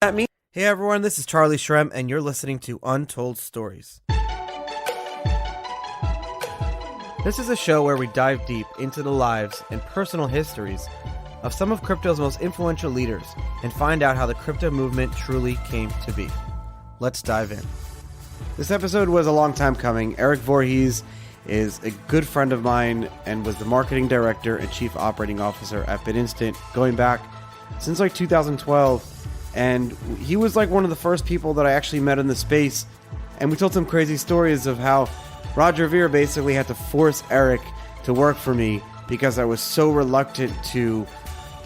That me? Hey everyone, this is Charlie Shrem, and you're listening to Untold Stories. This is a show where we dive deep into the lives and personal histories of some of crypto's most influential leaders and find out how the crypto movement truly came to be. Let's dive in. This episode was a long time coming. Erik Voorhees is a good friend of mine and was the marketing director and chief operating officer at BitInstant going back since 2012. And he was one of the first people that I actually met in the space. And we told some crazy stories of how Roger Ver basically had to force Erik to work for me because I was so reluctant to,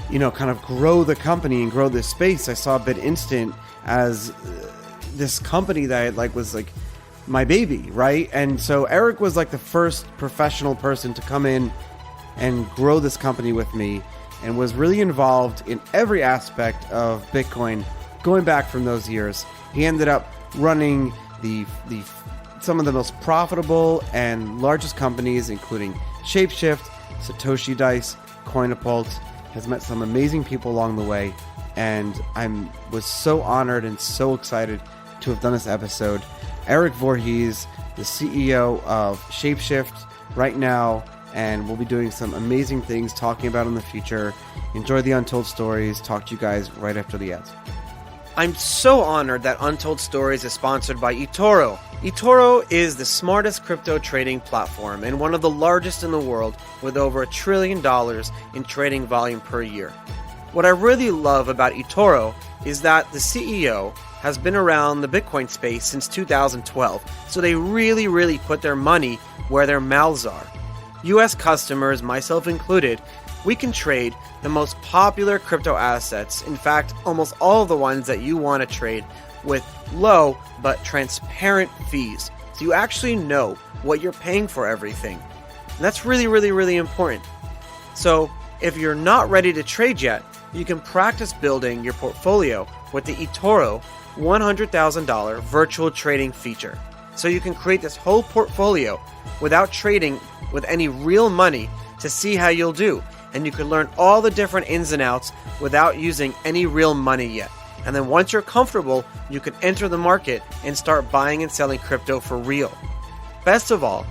kind of grow the company and grow this space. I saw BitInstant as this company that was my baby, right? And so Erik was the first professional person to come in and grow this company with me, and was really involved in every aspect of Bitcoin going back from those years. He ended up running some of the most profitable and largest companies, including Shapeshift, Satoshi Dice, Coinapult. Has met some amazing people along the way, and I was so honored and so excited to have done this episode. Erik Voorhees, the CEO of Shapeshift right now, and we'll be doing some amazing things, talking about in the future. Enjoy the Untold Stories. Talk to you guys right after the ads. I'm so honored that Untold Stories is sponsored by eToro. eToro is the smartest crypto trading platform and one of the largest in the world, with over $1 trillion in trading volume per year. What I really love about eToro is that the CEO has been around the Bitcoin space since 2012, so they really put their money where their mouths are. US customers, myself included, we can trade the most popular crypto assets, in fact, almost all of the ones that you want to trade, with low but transparent fees. So you actually know what you're paying for everything. And that's really important. So if you're not ready to trade yet, you can practice building your portfolio with the eToro $100,000 virtual trading feature. So you can create this whole portfolio without trading with any real money to see how you'll do. And you can learn all the different ins and outs without using any real money yet. And then once you're comfortable, you can enter the market and start buying and selling crypto for real. Best of all,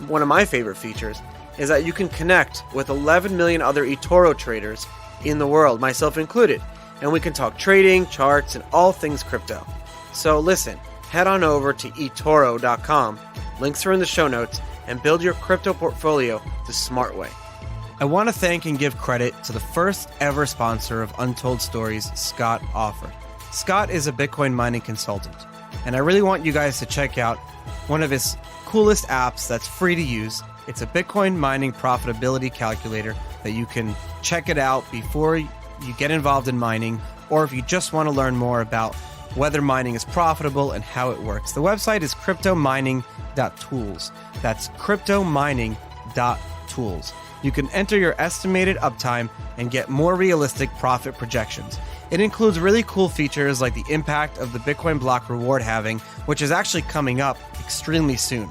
one of my favorite features is that you can connect with 11 million other eToro traders in the world, myself included. And we can talk trading, charts, and all things crypto. So listen, head on over to eToro.com, links are in the show notes, and build your crypto portfolio the smart way. I want to thank and give credit to the first ever sponsor of Untold Stories, Scott Offord. Scott is a Bitcoin mining consultant, and I really want you guys to check out one of his coolest apps that's free to use. It's a Bitcoin mining profitability calculator that you can check it out before you get involved in mining, or if you just want to learn more about whether mining is profitable and how it works. The website is cryptomining.tools. That's cryptomining.tools. You can enter your estimated uptime and get more realistic profit projections. It includes really cool features like the impact of the Bitcoin block reward halving, which is actually coming up extremely soon.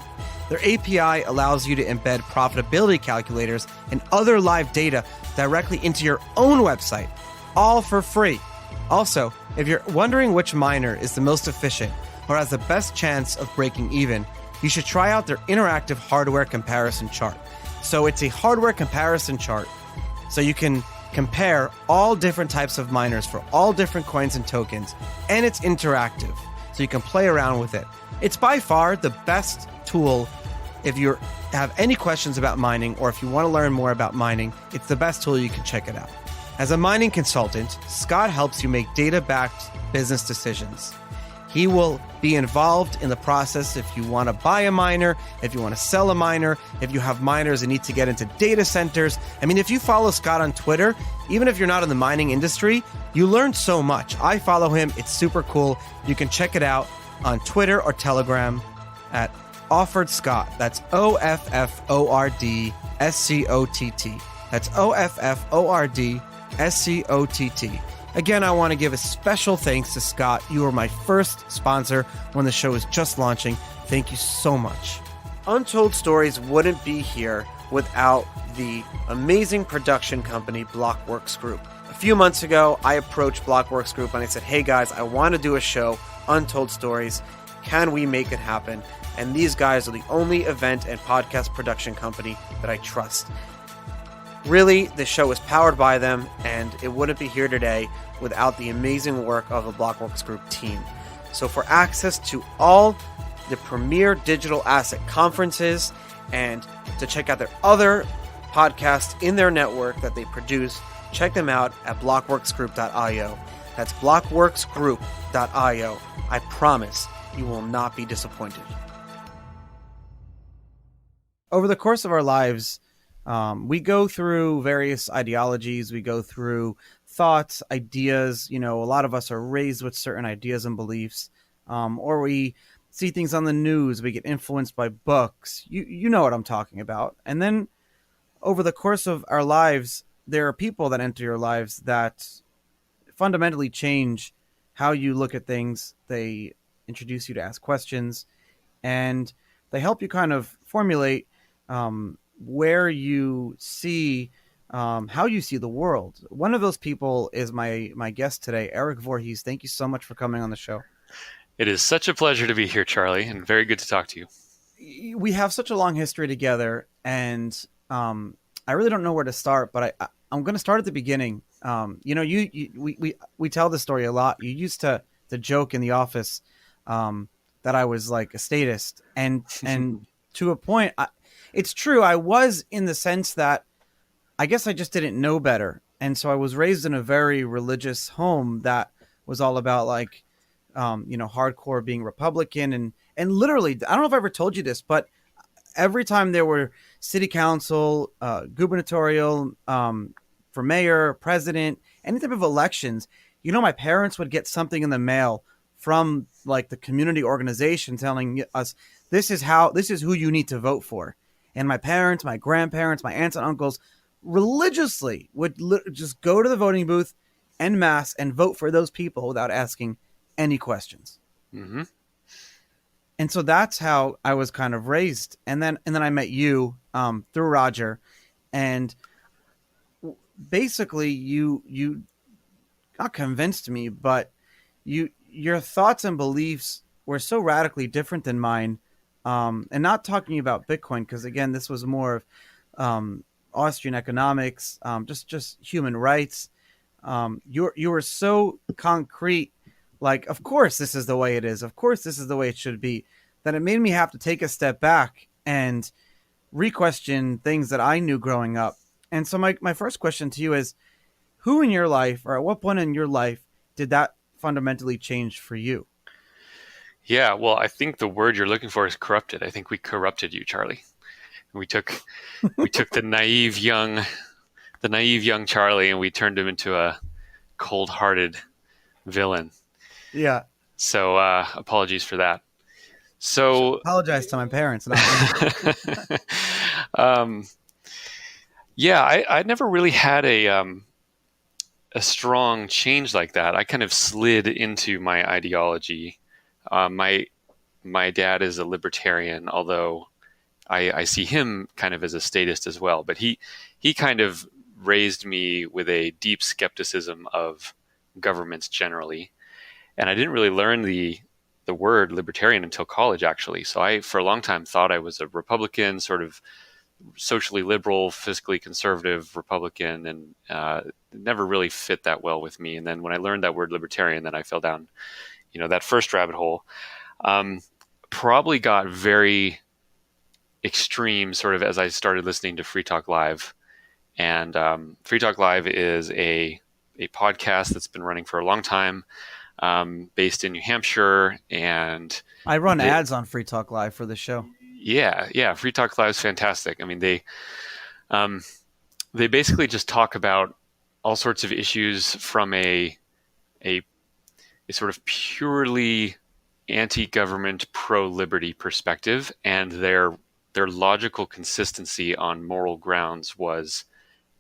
Their API allows you to embed profitability calculators and other live data directly into your own website, all for free. Also, if you're wondering which miner is the most efficient or has the best chance of breaking even, you should try out their interactive hardware comparison chart. So it's a hardware comparison chart, so you can compare all different types of miners for all different coins and tokens, and it's interactive, so you can play around with it. It's by far the best tool if you have any questions about mining, or if you want to learn more about mining. It's the best tool. You can check it out. As a mining consultant, Scott helps you make data-backed business decisions. He will be involved in the process if you want to buy a miner, if you want to sell a miner, if you have miners that need to get into data centers. I mean, if you follow Scott on Twitter, even if you're not in the mining industry, you learn so much. I follow him. It's super cool. You can check it out on Twitter or Telegram at Offord Scott. That's OFFORDSCOTT. That's OFFORDSCOTT. Again, I want to give a special thanks to Scott. You were my first sponsor when the show was just launching. Thank you so much. Untold Stories wouldn't be here without the amazing production company Blockworks Group. A few months ago, I approached Blockworks Group and I said, hey guys, I want to do a show, Untold Stories. Can we make it happen? And these guys are the only event and podcast production company that I trust. Really, the show is powered by them, and it wouldn't be here today without the amazing work of the Blockworks Group team. So for access to all the premier digital asset conferences and to check out their other podcasts in their network that they produce, check them out at blockworksgroup.io. That's blockworksgroup.io. I promise you will not be disappointed. Over the course of our lives, we go through various ideologies. We go through thoughts, ideas. A lot of us are raised with certain ideas and beliefs, or we see things on the news. We get influenced by books. You know what I'm talking about. And then over the course of our lives, there are people that enter your lives that fundamentally change how you look at things. They introduce you to ask questions, and they help you kind of formulate where you see, how you see the world. One of those people is my guest today, Erik Voorhees. Thank you so much for coming on the show. It is such a pleasure to be here, Charlie, and very good to talk to you. We have such a long history together, and I really don't know where to start, but I'm going to start at the beginning. We tell this story a lot. You used to joke in the office that I was like a statist, and to a point, it's true. I was, in the sense that I guess I just didn't know better. And so I was raised in a very religious home that was all about hardcore being Republican. And literally, I don't know if I ever told you this, but every time there were city council, gubernatorial, for mayor, president, any type of elections, my parents would get something in the mail from like the community organization telling us, this is who you need to vote for. And my parents, my grandparents, my aunts and uncles religiously would just go to the voting booth en masse and vote for those people without asking any questions. Mm-hmm. And so that's how I was kind of raised. And then I met you through Roger, and basically you not convinced me, but your thoughts and beliefs were so radically different than mine. And not talking about Bitcoin, because again, this was more of Austrian economics, just human rights. You were so concrete, like, of course this is the way it is, of course this is the way it should be, that it made me have to take a step back and re-question things that I knew growing up. And so my first question to you is, who in your life, or at what point in your life, did that fundamentally change for you? Yeah, well, I think the word you're looking for is corrupted. I think we corrupted you, Charlie. We took the naive young Charlie, and we turned him into a cold-hearted villain. Yeah. So apologies for that. So apologize to my parents. Yeah, I never really had a strong change like that. I kind of slid into my ideology. My dad is a libertarian, although I see him kind of as a statist as well. But he kind of raised me with a deep skepticism of governments generally, and I didn't really learn the word libertarian until college, actually. So I, for a long time, thought I was a Republican, sort of socially liberal, fiscally conservative Republican, and it never really fit that well with me. And then when I learned that word libertarian, then I fell down, that first rabbit hole. Probably got very extreme sort of as I started listening to Free Talk Live. And Free Talk Live is a podcast that's been running for a long time, based in New Hampshire. And I run ads on Free Talk Live for the show. Yeah. Free Talk Live is fantastic. I mean, they basically just talk about all sorts of issues from a sort of purely anti-government, pro-liberty perspective, and their logical consistency on moral grounds was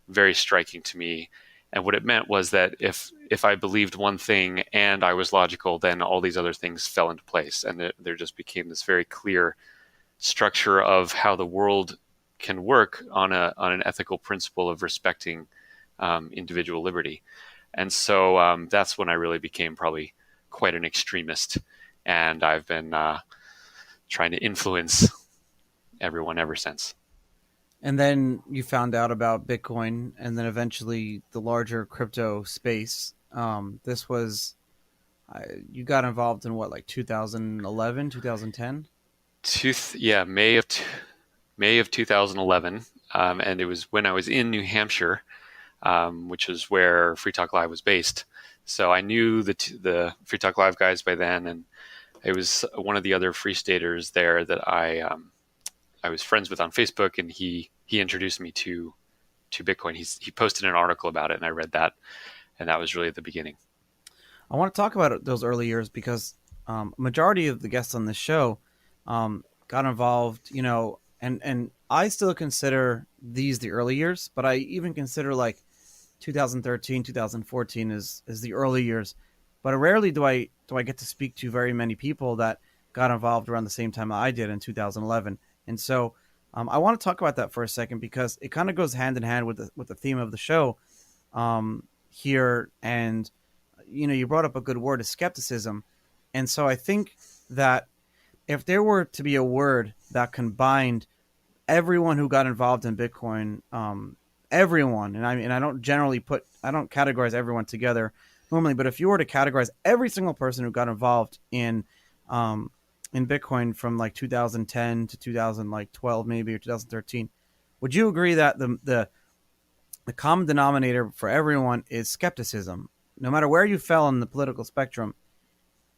very striking to me. And what it meant was that if I believed one thing and I was logical, then all these other things fell into place, and there just became this very clear structure of how the world can work on an ethical principle of respecting individual liberty. And so that's when I really became probably quite an extremist. And I've been trying to influence everyone ever since. And then you found out about Bitcoin, and then eventually the larger crypto space. This was you got involved in what, like 2011, 2010? Yeah, May of 2011, and it was when I was in New Hampshire, which is where Free Talk Live was based. So I knew the Free Talk Live guys by then, and it was one of the other free staters there that I was friends with on Facebook, and he introduced me to Bitcoin. He posted an article about it, and I read that, and that was really the beginning. I want to talk about those early years because majority of the guests on this show got involved, and I still consider these the early years, but I even consider like 2013, 2014 is the early years. But rarely do I get to speak to very many people that got involved around the same time I did in 2011. And so I want to talk about that for a second because it kind of goes hand in hand with the theme of the show here. And you brought up a good word, is skepticism. And so I think that if there were to be a word that combined everyone who got involved in Bitcoin, everyone, and I don't categorize everyone together normally, but if you were to categorize every single person who got involved in Bitcoin from like 2010 to 2012 maybe, or 2013, would you agree that the common denominator for everyone is skepticism? No matter where you fell on the political spectrum,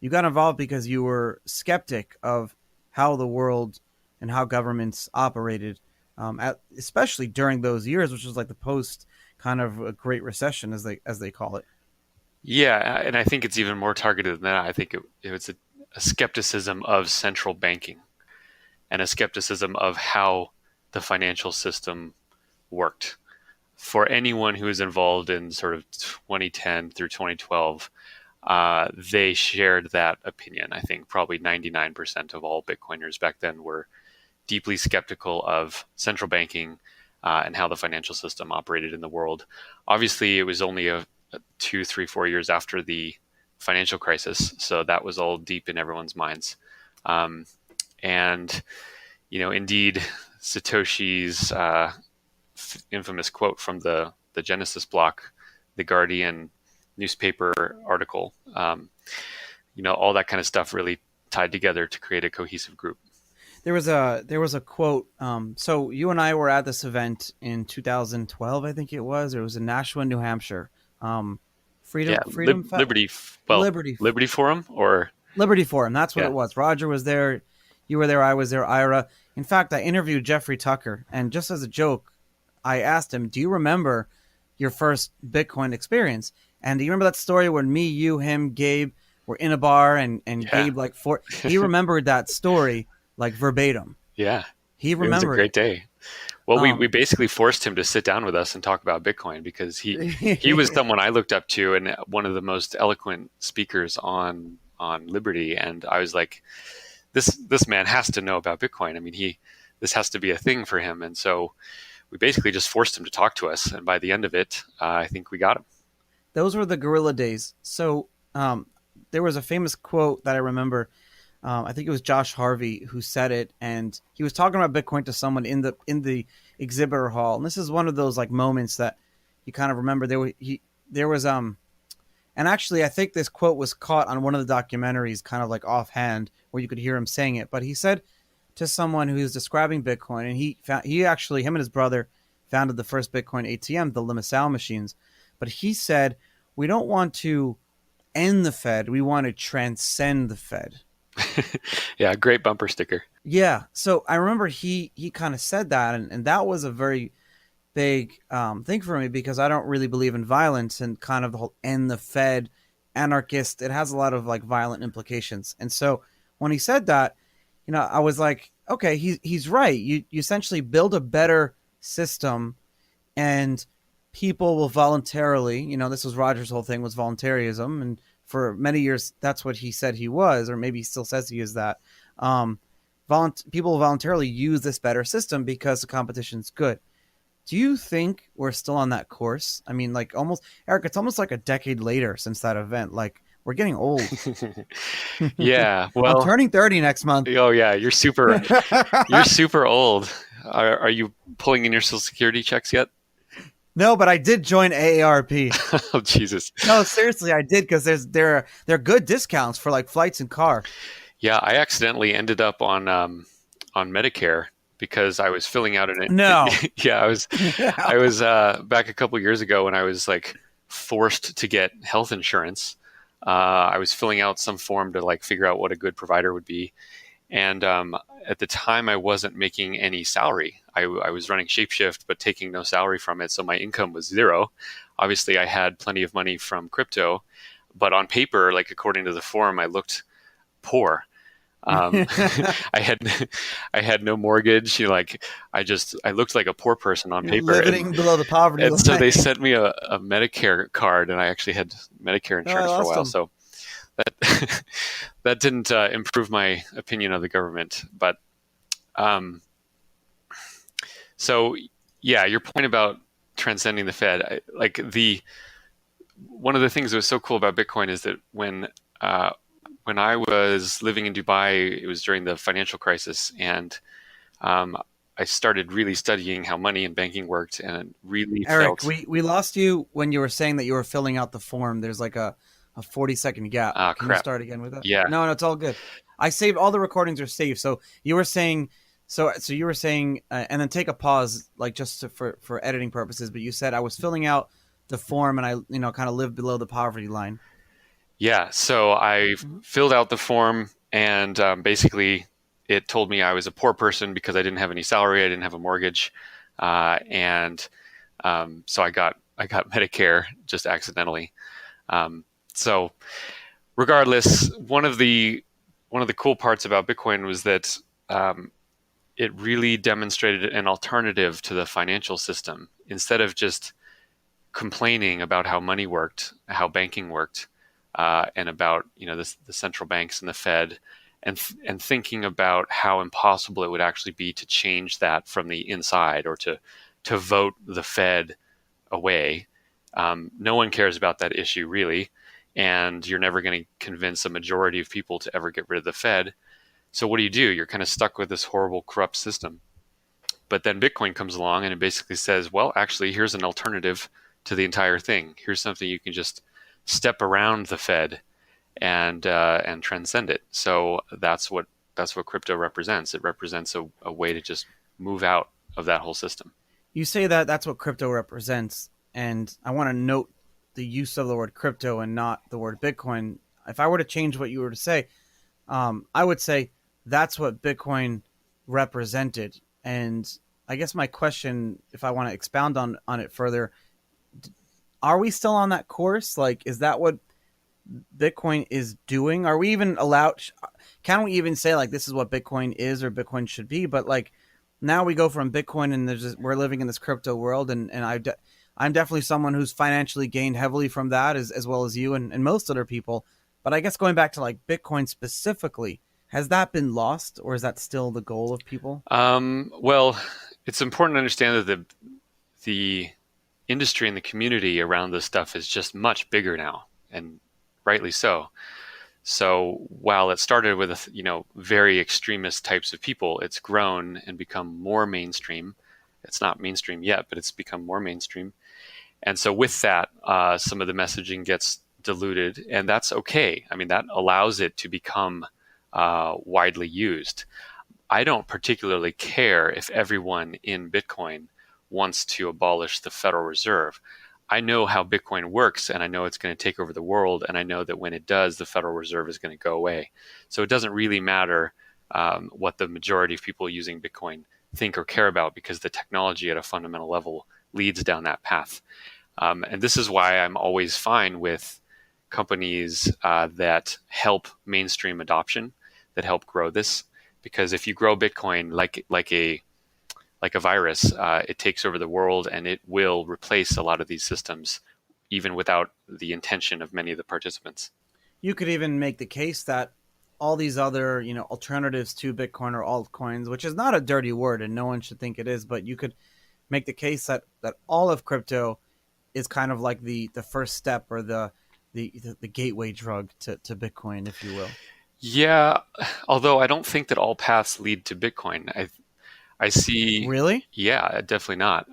you got involved because you were skeptic of how the world and how governments operated, especially during those years, which was like the post kind of a Great Recession, as they call it. Yeah, and I think it's even more targeted than that. I think it was a skepticism of central banking and a skepticism of how the financial system worked. For anyone who was involved in sort of 2010 through 2012, they shared that opinion. I think probably 99% of all Bitcoiners back then were deeply skeptical of central banking and how the financial system operated in the world. Obviously, it was only a 2, 3, 4 years after the financial crisis, so that was all deep in everyone's minds. And indeed, Satoshi's infamous quote from the Genesis block, the Guardian newspaper article, all that kind of stuff really tied together to create a cohesive group. There was a quote. So you and I were at this event in 2012, I think it was. It was in Nashua, New Hampshire. Liberty Forum or Liberty Forum. That's what it was. Roger was there. You were there. I was there. Ira. In fact, I interviewed Jeffrey Tucker, and just as a joke, I asked him, "Do you remember your first Bitcoin experience? And do you remember that story when me, you, him, Gabe were in a bar and Gabe he remembered that story like verbatim. Yeah. He remembered. It was a great day. Well, we basically forced him to sit down with us and talk about Bitcoin because he was someone I looked up to and one of the most eloquent speakers on Liberty. And I was like, this man has to know about Bitcoin. I mean, this has to be a thing for him. And so we basically just forced him to talk to us. And by the end of it, I think we got him. Those were the guerrilla days. So there was a famous quote that I remember. I think it was Josh Harvey who said it, and he was talking about Bitcoin to someone in the exhibitor hall. And this is one of those like moments that you kind of remember. There was and actually I think this quote was caught on one of the documentaries, kind of like offhand, where you could hear him saying it. But he said to someone who was describing Bitcoin, and him and his brother founded the first Bitcoin ATM, the Limassol machines. But he said, we don't want to end the Fed, we want to transcend the Fed. Yeah, great bumper sticker. Yeah, so I remember he kind of said that, and that was a very big thing for me because I don't really believe in violence and kind of the whole end the Fed, anarchist. It has a lot of like violent implications, and so when he said that, I was like, okay, he's right. You essentially build a better system, and people will voluntarily. This was Roger's whole thing was voluntarism, and for many years, that's what he said he was, or maybe he still says he is that. People voluntarily use this better system because the competition's good. Do you think we're still on that course? I mean, like almost, Eric, it's almost like a decade later since that event. Like we're getting old. Yeah, I'm well, turning 30 next month. oh yeah, you're super old. Are you pulling in your social security checks yet? No, but I did join AARP. Oh Jesus. No, seriously, I did because they're good discounts for like flights and car. Yeah, I accidentally ended up on Medicare because I was filling out an No. yeah, I was back a couple years ago when I was like forced to get health insurance. I was filling out some form to like figure out what a good provider would be, and at the time I wasn't making any salary. I was running Shapeshift but taking no salary from it, so my income was zero. Obviously, I had plenty of money from crypto, but on paper, like according to the form, I looked poor. I had I had no mortgage. You know, like I looked like a poor person on You're paper, living below the poverty and so line. they sent me a Medicare card, and I actually had Medicare No, I insurance for a lost while. them. So that that didn't improve my opinion of the government. But um, so yeah, your point about transcending the Fed, like the one of the things that was so cool about Bitcoin is that when I was living in Dubai, it was during the financial crisis, and um, I started really studying how money and banking worked, and really Eric, felt we lost you when you were saying that you were filling out the form. There's like a 40-second gap. ah Can you crap. start again with that? Yeah, No, no, it's all good. I saved all the recordings are saved. So you were saying, so you were saying, and then take a pause, like just for editing purposes. But you said I was filling out the form, and I kind of lived below the poverty line. yeah. So I Mhm. filled out the form, and basically it told me I was a poor person because I didn't have any salary, I didn't have a mortgage, and so I got Medicare just accidentally. So regardless, one of the cool parts about Bitcoin was that um, it really demonstrated an alternative to the financial system. Instead of just complaining about how money worked, how banking worked, and about the central banks and the Fed, and thinking about how impossible it would actually be to change that from the inside or to vote the Fed away. No one cares about that issue really, and you're never going to convince a majority of people to ever get rid of the Fed. So what do? You're kind of stuck with this horrible, corrupt system. But then Bitcoin comes along and it basically says, well, actually, here's an alternative to the entire thing. Here's something you can just step around the Fed and transcend it. So that's what crypto represents. It represents a way to just move out of that whole system. You say that that's what crypto represents, and I want to note the use of the word crypto and not the word Bitcoin. If I were to change what you were to say, I would say that's what Bitcoin represented. And I guess my question, if I want to expound on it further, are we still on that course? Like, is that what Bitcoin is doing? Are we even allowed? Can we even say like this is what Bitcoin is or Bitcoin should be? But like now we go from Bitcoin and we're living in this crypto world, and I'm definitely someone who's financially gained heavily from that as well as you and most other people. But I guess going back to like Bitcoin specifically, has that been lost or is that still the goal of people? Well, it's important to understand that the industry and the community around this stuff is just much bigger now, and rightly so. So while it started with very extremist types of people, it's grown and become more mainstream. It's not mainstream yet, but it's become more mainstream. And so with that, some of the messaging gets diluted, and that's okay. I mean, that allows it to become widely used. I don't particularly care if everyone in Bitcoin wants to abolish the Federal Reserve. I know how Bitcoin works, and I know it's going to take over the world, and I know that when it does, the Federal Reserve is going to go away. So it doesn't really matter what the majority of people using Bitcoin think or care about, because the technology at a fundamental level leads down that path. And this is why I'm always fine with companies that help mainstream adoption, that help grow this. Because if you grow Bitcoin like a virus, it takes over the world and it will replace a lot of these systems, even without the intention of many of the participants. You could even make the case that all these other, alternatives to Bitcoin or altcoins, which is not a dirty word and no one should think it is, but you could make the case that all of crypto is kind of like the first step or the gateway drug to Bitcoin, if you will. Yeah, although I don't think that all paths lead to Bitcoin. I see. Really? Yeah, definitely not.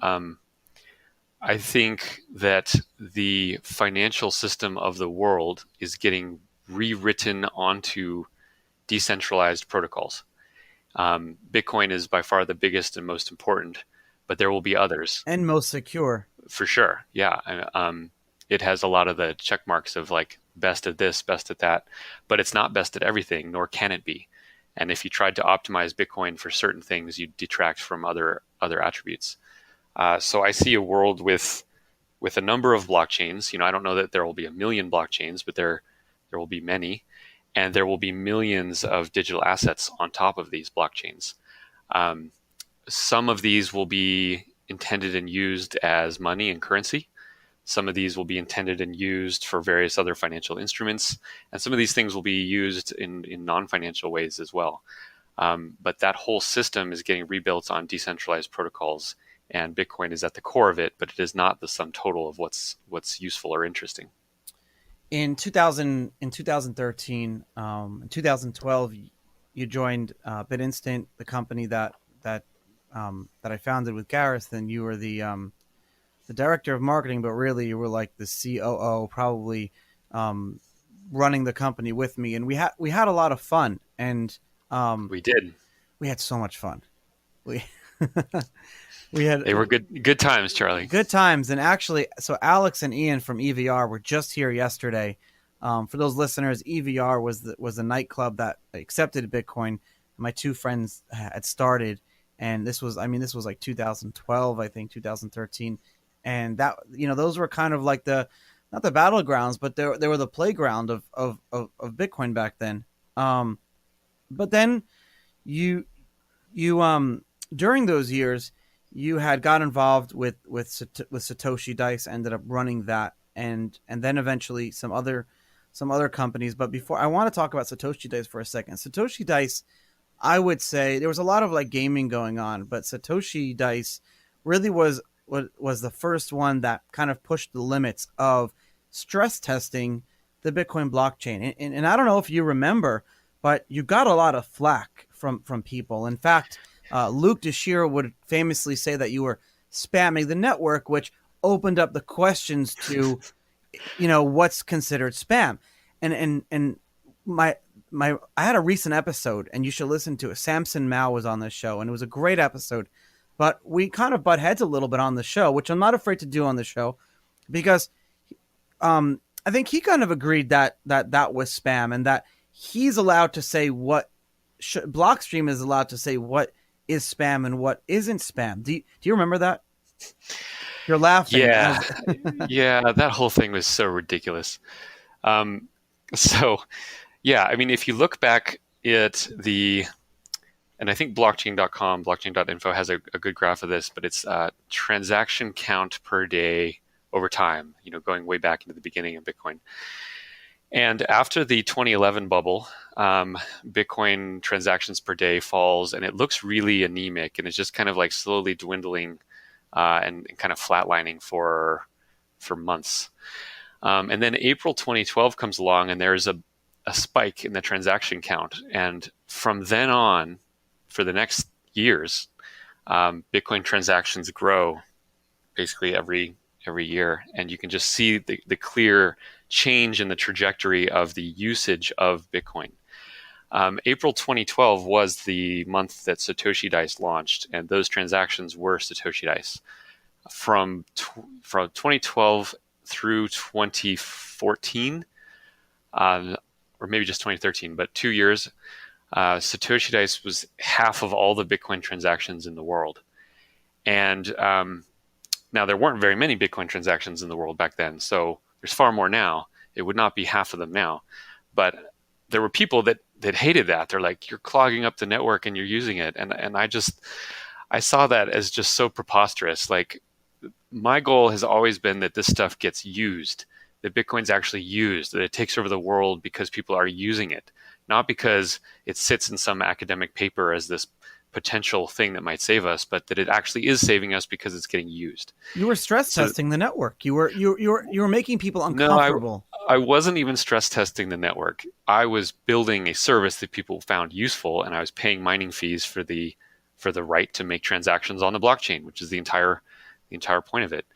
I think that the financial system of the world is getting rewritten onto decentralized protocols. Bitcoin is by far the biggest and most important, but there will be others And most secure. for sure. Yeah, it has a lot of the check marks of like best at this, best at that, but it's not best at everything, nor can it be. And if you tried to optimize Bitcoin for certain things, you detract from other attributes. So I see a world with a number of blockchains. I don't know that there will be a million blockchains, but there will be many, and there will be millions of digital assets on top of these blockchains. Um, some of these will be intended and used as money and currency. Some of these will be intended and used for various other financial instruments, and some of these things will be used in non-financial ways as well. But that whole system is getting rebuilt on decentralized protocols, and Bitcoin is at the core of it, but it is not the sum total of what's useful or interesting. In 2013, in 2012, you joined BitInstant, the company that I founded with Gareth, and you were the director of marketing, but really you were like the COO, probably um, running the company with me, and we had a lot of fun, and um, We did. we had so much fun. We we had They were good times, Charlie. good times, and actually, so Alex and Ian from EVR were just here yesterday. For those listeners, EVR was the nightclub that accepted Bitcoin. My two friends had started, and this was like 2012, I think 2013, and that those were kind of like the not the battlegrounds, but they were the playground of Bitcoin back then. But then you you during those years you had got involved with Satoshi Dice, ended up running that, and then eventually some other companies. But before, I want to talk about Satoshi Dice for a second. Satoshi Dice, I would say there was a lot of like gaming going on, but Satoshi Dice really was the first one that kind of pushed the limits of stress testing the Bitcoin blockchain. And I don't know if you remember, but you got a lot of flack from people. In fact, Luke DeShira would famously say that you were spamming the network, which opened up the questions to, what's considered spam. And my I had a recent episode, and you should listen to it. Samson Mao was on this show, and it was a great episode. But we kind of butt heads a little bit on the show, which I'm not afraid to do on the show, because I think he kind of agreed that was spam, and that he's allowed to say what Blockstream is allowed to say what is spam and what isn't spam. Do you remember that? You're laughing. Yeah, yeah, that whole thing was so ridiculous. Um, so, yeah, I mean, if you look back at and I think blockchain.com, blockchain.info has a good graph of this, but it's transaction count per day over time, going way back into the beginning of Bitcoin. And after the 2011 bubble, Bitcoin transactions per day falls, and it looks really anemic, and it's just kind of like slowly dwindling and kind of flatlining for months. And then April 2012 comes along, and there's a spike in the transaction count. And from then on, for the next years, Bitcoin transactions grow basically every year, and you can just see the clear change in the trajectory of the usage of Bitcoin. April 2012 was the month that Satoshi Dice launched, and those transactions were Satoshi Dice. From 2012 through 2014, or maybe just 2013, but 2 years, Satoshi Dice was half of all the Bitcoin transactions in the world. And now there weren't very many Bitcoin transactions in the world back then, so there's far more now. It would not be half of them now. But there were people that hated that. They're like, you're clogging up the network and you're using it. And I saw that as just so preposterous. Like, my goal has always been that this stuff gets used, that Bitcoin's actually used, that it takes over the world because people are using it, not because it sits in some academic paper as this potential thing that might save us, but that it actually is saving us because it's getting used. You were stress testing the network. You were making people No, uncomfortable. I wasn't even stress testing the network. I was building a service that people found useful, and I was paying mining fees for the right to make transactions on the blockchain, which is the entire point of it.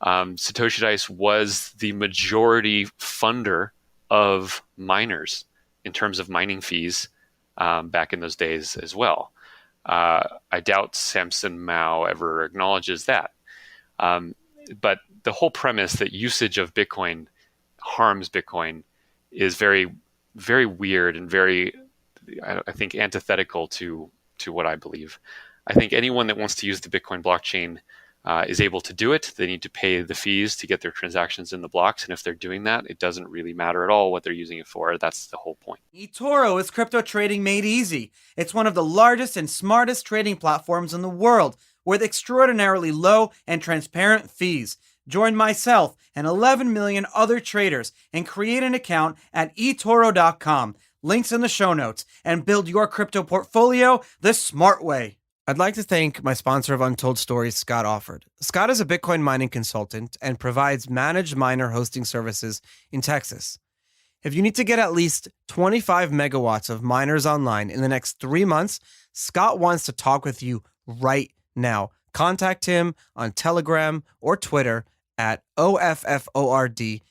Satoshi Dice was the majority funder of miners in terms of mining fees back in those days as well. I doubt Samson Mao ever acknowledges that. But the whole premise that usage of Bitcoin harms Bitcoin is very, very weird and very, I think, antithetical to what I believe. I think anyone that wants to use the Bitcoin blockchain is able to do it. They need to pay the fees to get their transactions in the blocks. And if they're doing that, it doesn't really matter at all what they're using it for. That's the whole point. eToro is crypto trading made easy. It's one of the largest and smartest trading platforms in the world with extraordinarily low and transparent fees. Join myself and 11 million other traders and create an account at eToro.com. Links in the show notes, and build your crypto portfolio the smart way. I'd like to thank my sponsor of Untold Stories, Scott Offord. Scott is a Bitcoin mining consultant and provides managed miner hosting services in Texas. If you need to get at least 25 megawatts of miners online in the next 3 months, Scott wants to talk with you right now. Contact him on Telegram or Twitter at OFFORDSCOTT.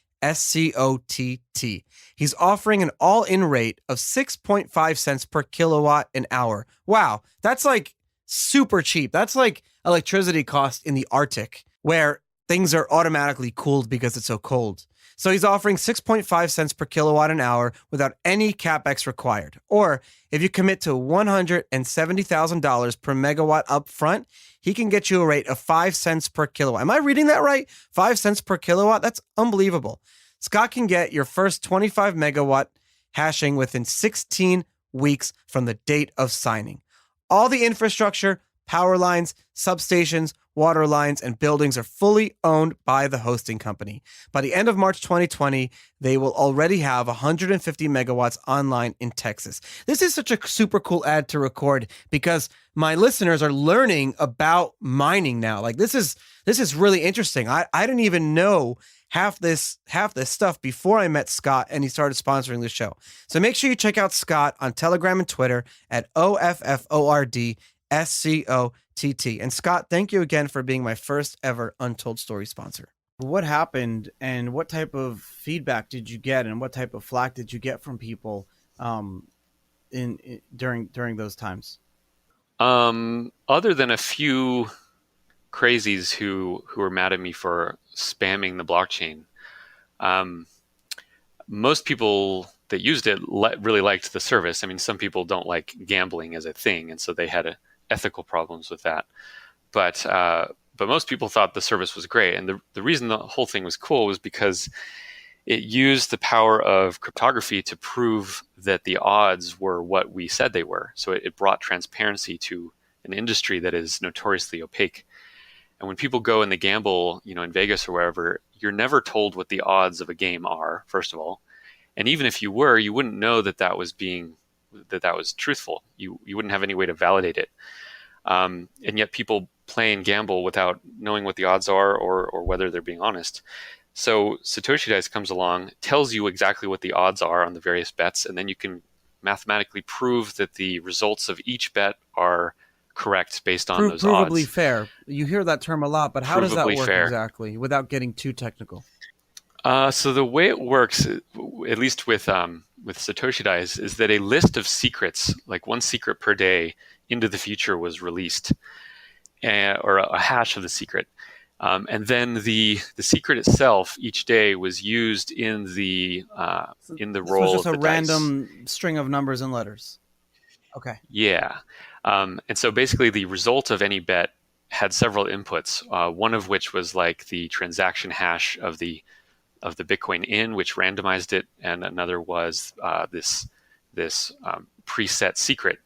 He's offering an all-in rate of 6.5 cents per kilowatt an hour. Wow, that's like super cheap. That's like electricity cost in the Arctic, where things are automatically cooled because it's so cold. So he's offering 6.5 cents per kilowatt an hour without any capex required. Or if you commit to $170,000 per megawatt up front, he can get you a rate of 5 cents per kilowatt. Am I reading that right? 5 cents per kilowatt? That's unbelievable. Scott can get your first 25 megawatt hashing within 16 weeks from the date of signing. All the infrastructure, power lines, substations, water lines, and buildings are fully owned by the hosting company. By the end of March 2020, they will already have 150 megawatts online in Texas. This is such a super cool ad to record because my listeners are learning about mining now. Like this is really interesting. I didn't even know half this stuff before I met Scott and he started sponsoring the show. So make sure you check out Scott on Telegram and Twitter at OFFORDSCOTT. And Scott, thank you again for being my first ever Untold Story sponsor. What happened and what type of feedback did you get and what type of flack did you get from people during those times? Other than a few crazies who were mad at me for spamming the blockchain, most people that used it really liked the service. I mean, some people don't like gambling as a thing, and so they had ethical problems with that. But most people thought the service was great, and the reason the whole thing was cool was because it used the power of cryptography to prove that the odds were what we said they were. So it brought transparency to an industry that is notoriously opaque. And when people go and they gamble, in Vegas or wherever, you're never told what the odds of a game are, first of all. And even if you were, you wouldn't know that was truthful. You wouldn't have any way to validate it. And yet people play and gamble without knowing what the odds are or whether they're being honest. So Satoshi Dice comes along, tells you exactly what the odds are on the various bets, and then you can mathematically prove that the results of each bet are correct based on those odds. Provably fair. You hear that term a lot, but how does that work exactly without getting too technical? So the way it works, at least with Satoshi Dice, is that a list of secrets, like one secret per day, into the future was released, or a hash of the secret. And then the secret itself each day was used in the roll. So it's just a random string of numbers and letters. Okay. Yeah. And so basically the result of any bet had several inputs, one of which was like the transaction hash of the Bitcoin in, which randomized it, and another was this preset secret.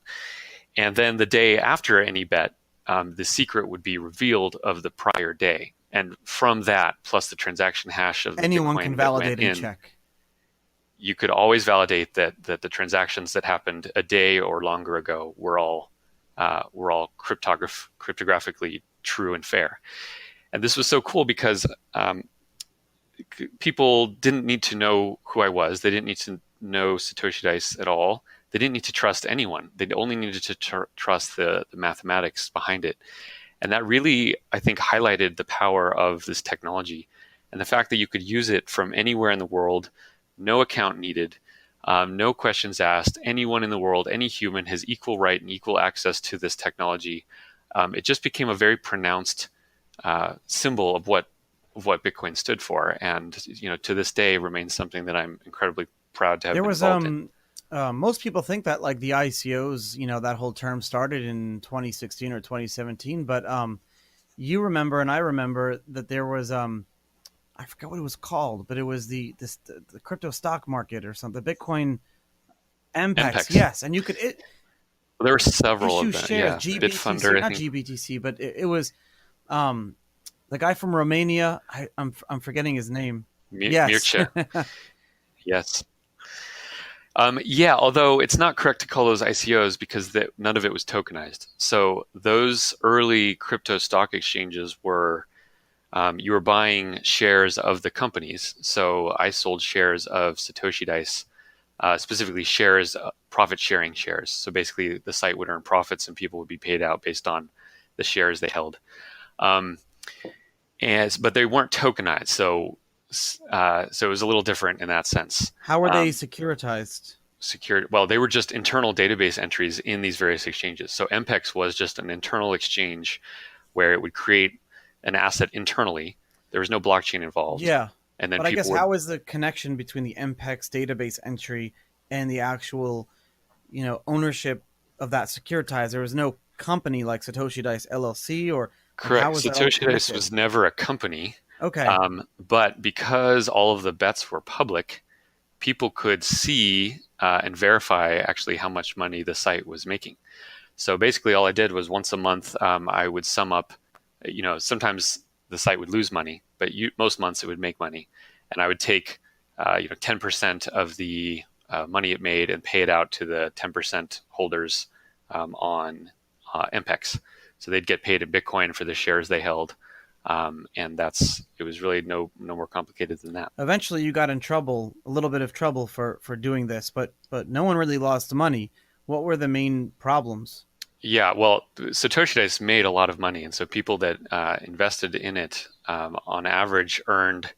And then the day after any bet, the secret would be revealed of the prior day. And from that, plus the transaction hash of the anyone Bitcoin can validate and in, check. You could always validate that the transactions that happened a day or longer ago were all were all cryptographically true and fair. And this was so cool because people didn't need to know who I was. They didn't need to know Satoshi Dice at all. They didn't need to trust anyone. They only needed to trust the mathematics behind it. And that really, I think, highlighted the power of this technology and the fact that you could use it from anywhere in the world, no account needed, no questions asked. Anyone in the world, any human has equal right and equal access to this technology. It just became a very pronounced symbol of what Bitcoin stood for, and to this day remains something that I'm incredibly proud to have been involved in. Most people think that like the ICOs, that whole term started in 2016 or 2017, but you remember and I remember that there was I forgot what it was called, but it was the crypto stock market or something, Bitcoin MPEX. Yes, and you could well, there were several issue of them. shares, Yeah, GBTC, Bitfunder, not GBTC, but it was the guy from Romania. I'm forgetting his name. Yes. Mircea. Yes. Yeah, although it's not correct to call those ICOs because none of it was tokenized. So those early crypto stock exchanges were, you were buying shares of the companies. So I sold shares of Satoshi Dice, specifically shares, profit sharing shares. So basically the site would earn profits and people would be paid out based on the shares they held. But they weren't tokenized. So it was a little different in that sense. How were they securitized? Well, they were just internal database entries in these various exchanges. So MPEX was just an internal exchange where it would create an asset internally. There was no blockchain involved. Yeah. And then but I guess how is the connection between the MPEX database entry and the actual, ownership of that securitized? There was no company like Satoshi Dice LLC or correct. Satoshi Dice was never a company. Okay. But because all of the bets were public, people could see and verify actually how much money the site was making. So basically all I did was once a month, I would sum up, sometimes the site would lose money, but most months it would make money. And I would take, 10% of the money it made and pay it out to the 10% holders on MPEX. So they'd get paid in Bitcoin for the shares they held. And it was really no more complicated than that. Eventually you got in trouble, a little bit of trouble for doing this, but no one really lost money. What were the main problems? Yeah, well, Satoshi Dice made a lot of money. And so people that invested in it on average earned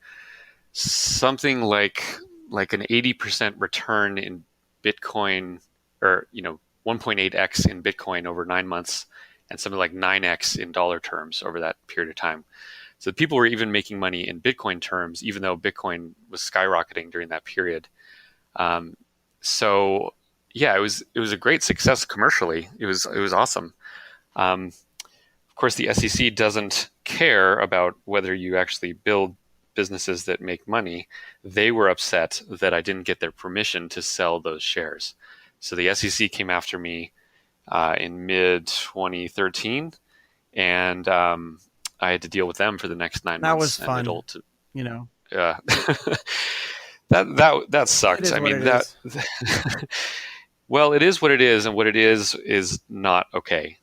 something like an 80% return in Bitcoin, or 1.8x in Bitcoin over 9 months, and something like 9x in dollar terms over that period of time. So people were even making money in Bitcoin terms, even though Bitcoin was skyrocketing during that period. So yeah, it was a great success commercially. It was awesome. Of course, the SEC doesn't care about whether you actually build businesses that make money. They were upset that I didn't get their permission to sell those shares. So the SEC came after me in mid-2013, and I had to deal with them for the next 9 months. That was fun. That sucked. I mean, well, it is what it is, and what it is not okay.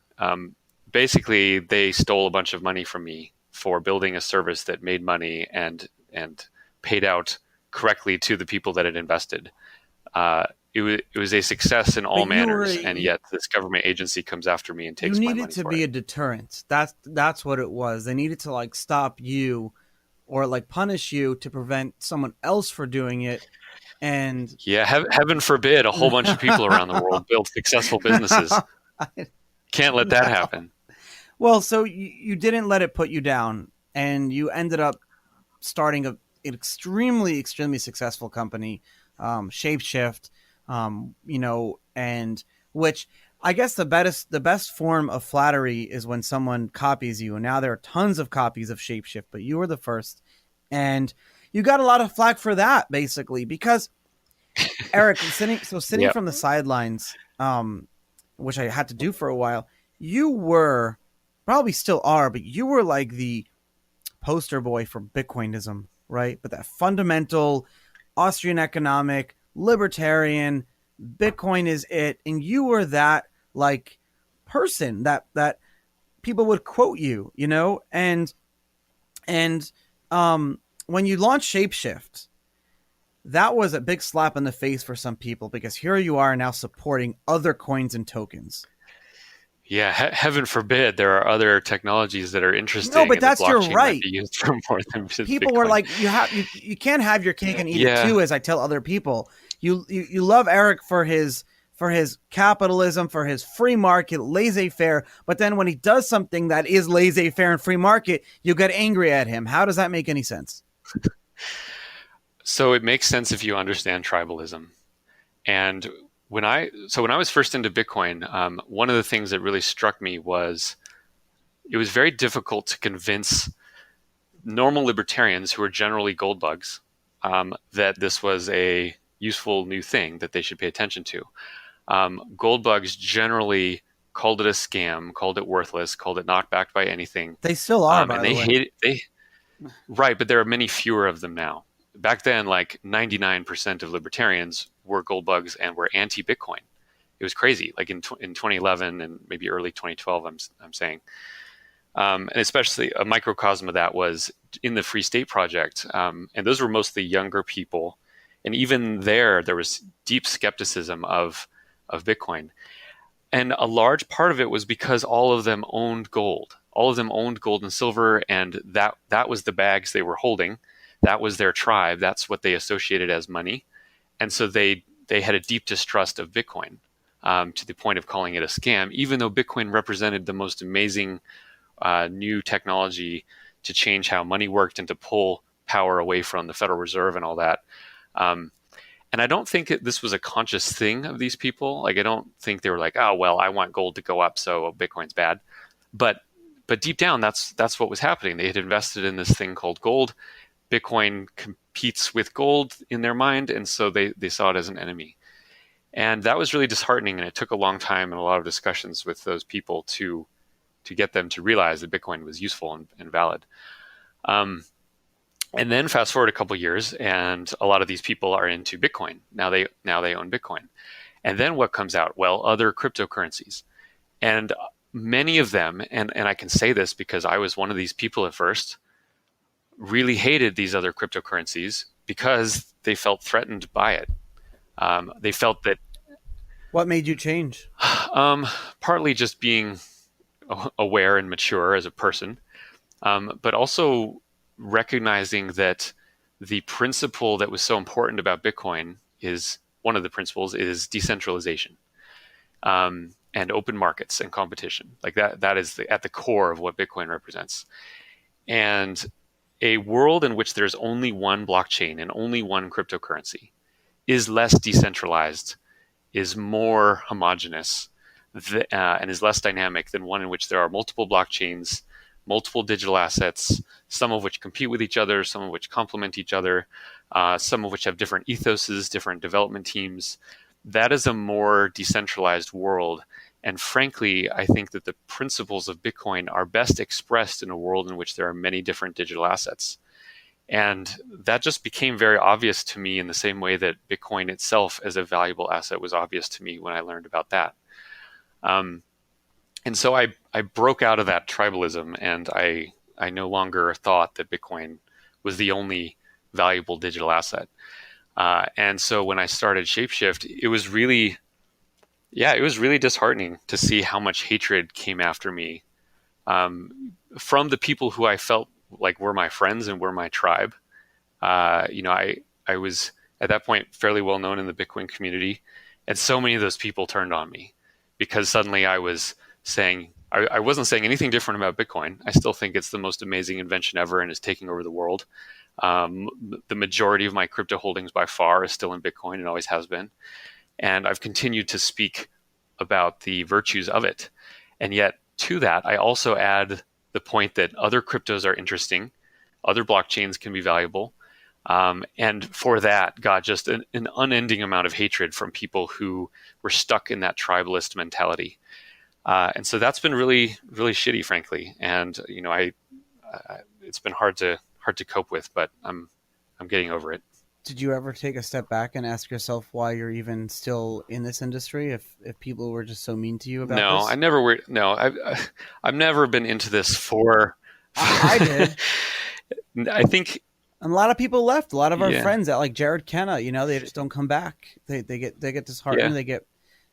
Basically, they stole a bunch of money from me for building a service that made money and paid out correctly to the people that had invested. It was a success in all manners, and yet this government agency comes after me and takes my money for it. You needed to be a deterrent. That's what it was. They needed to stop you or punish you to prevent someone else from doing it. And yeah, heaven forbid a whole bunch of people around the world build successful businesses. Can't let that happen. Well, so you didn't let it put you down, and you ended up starting an extremely, extremely successful company, Shapeshift, and which I guess the best form of flattery is when someone copies you. And now there are tons of copies of Shapeshift, but you were the first, and you got a lot of flack for that, basically, because Erik, sitting Yep. from the sidelines, which I had to do for a while, you were, probably still are, but you were like the poster boy for bitcoinism, right? But that fundamental Austrian economic, libertarian, Bitcoin is it. And you were that person that people would quote you, you know, and when you launch Shapeshift, that was a big slap in the face for some people because here you are now supporting other coins and tokens. Yeah, heaven forbid there are other technologies that are No, interesting but and the that's your blockchain might right. be used for more than just People were Bitcoin. like, you can't have your cake and eat it Yeah. too, as I tell other people. You love Erik for his capitalism, for his free market, laissez-faire, but then when he does something that is laissez-faire and free market, you get angry at him. How does that make any sense? So it makes sense if you understand tribalism. And when I was first into Bitcoin, one of the things that really struck me was it was very difficult to convince normal libertarians who are generally gold bugs that this was a useful new thing that they should pay attention to. Gold bugs generally called it a scam, called it worthless, called it not backed by anything, They still are, and by the they way. hate it. Right, but there are many fewer of them now. Back then, like 99% of libertarians were gold bugs and were anti-Bitcoin. It was crazy. Like in 2011 and maybe early 2012, I'm saying. And especially a microcosm of that was in the Free State Project. And those were mostly younger people. And even there was deep skepticism of Bitcoin. And a large part of it was because all of them owned gold. All of them owned gold and silver, and that was the bags they were holding. That was their tribe. That's what they associated as money. And so they had a deep distrust of Bitcoin, to the point of calling it a scam, even though Bitcoin represented the most amazing new technology to change how money worked and to pull power away from the Federal Reserve and all that. Um, and I don't think this was a conscious thing of these people. Like, I don't think they were like, oh, well, I want gold to go up, so Bitcoin's bad. But deep down, that's what was happening. They had invested in this thing called gold. Bitcoin competes with gold in their mind, and so they saw it as an enemy. And that was really disheartening, and it took a long time and a lot of discussions with those people to get them to realize that Bitcoin was useful and valid. Um, and then fast forward a couple of years, and a lot of these people are into Bitcoin. Now they own Bitcoin. And then what comes out? Well, other cryptocurrencies. And many of them, and I can say this because I was one of these people at first, really hated these other cryptocurrencies because they felt threatened by it. They felt that What made you change? partly just being aware and mature as a person, but also recognizing that the principle that was so important about Bitcoin is one of the principles is decentralization, and open markets and competition. Like that is at the core of what Bitcoin represents. And a world in which there's only one blockchain and only one cryptocurrency is less decentralized, is more homogenous, and is less dynamic than one in which there are multiple blockchains, multiple digital assets, some of which compete with each other, some of which complement each other, some of which have different ethoses, different development teams. That is a more decentralized world. And frankly, I think that the principles of Bitcoin are best expressed in a world in which there are many different digital assets. And that just became very obvious to me in the same way that Bitcoin itself as a valuable asset was obvious to me when I learned about that. Um, and so I broke out of that tribalism, and I no longer thought that Bitcoin was the only valuable digital asset. And so when I started Shapeshift, it was really disheartening to see how much hatred came after me, from the people who I felt like were my friends and were my tribe. I was at that point fairly well known in the Bitcoin community, and so many of those people turned on me because suddenly I was saying I wasn't saying anything different about Bitcoin. I still think it's the most amazing invention ever and is taking over the world. Um, the majority of my crypto holdings by far is still in Bitcoin and always has been. And I've continued to speak about the virtues of it. And yet to that, I also add the point that other cryptos are interesting, other blockchains can be valuable. And for that, got just an unending amount of hatred from people who were stuck in that tribalist mentality. And so that's been really, really shitty, frankly. And it's been hard to cope with, but I'm getting over it. Did you ever take a step back and ask yourself why you're even still in this industry if people were just so mean to you about No, I this? never were. No, I've never been into this for. I did. I think, And a lot of people left. A lot of our yeah, friends that like Jared Kenna, they just don't come back. They get yeah, disheartened, they get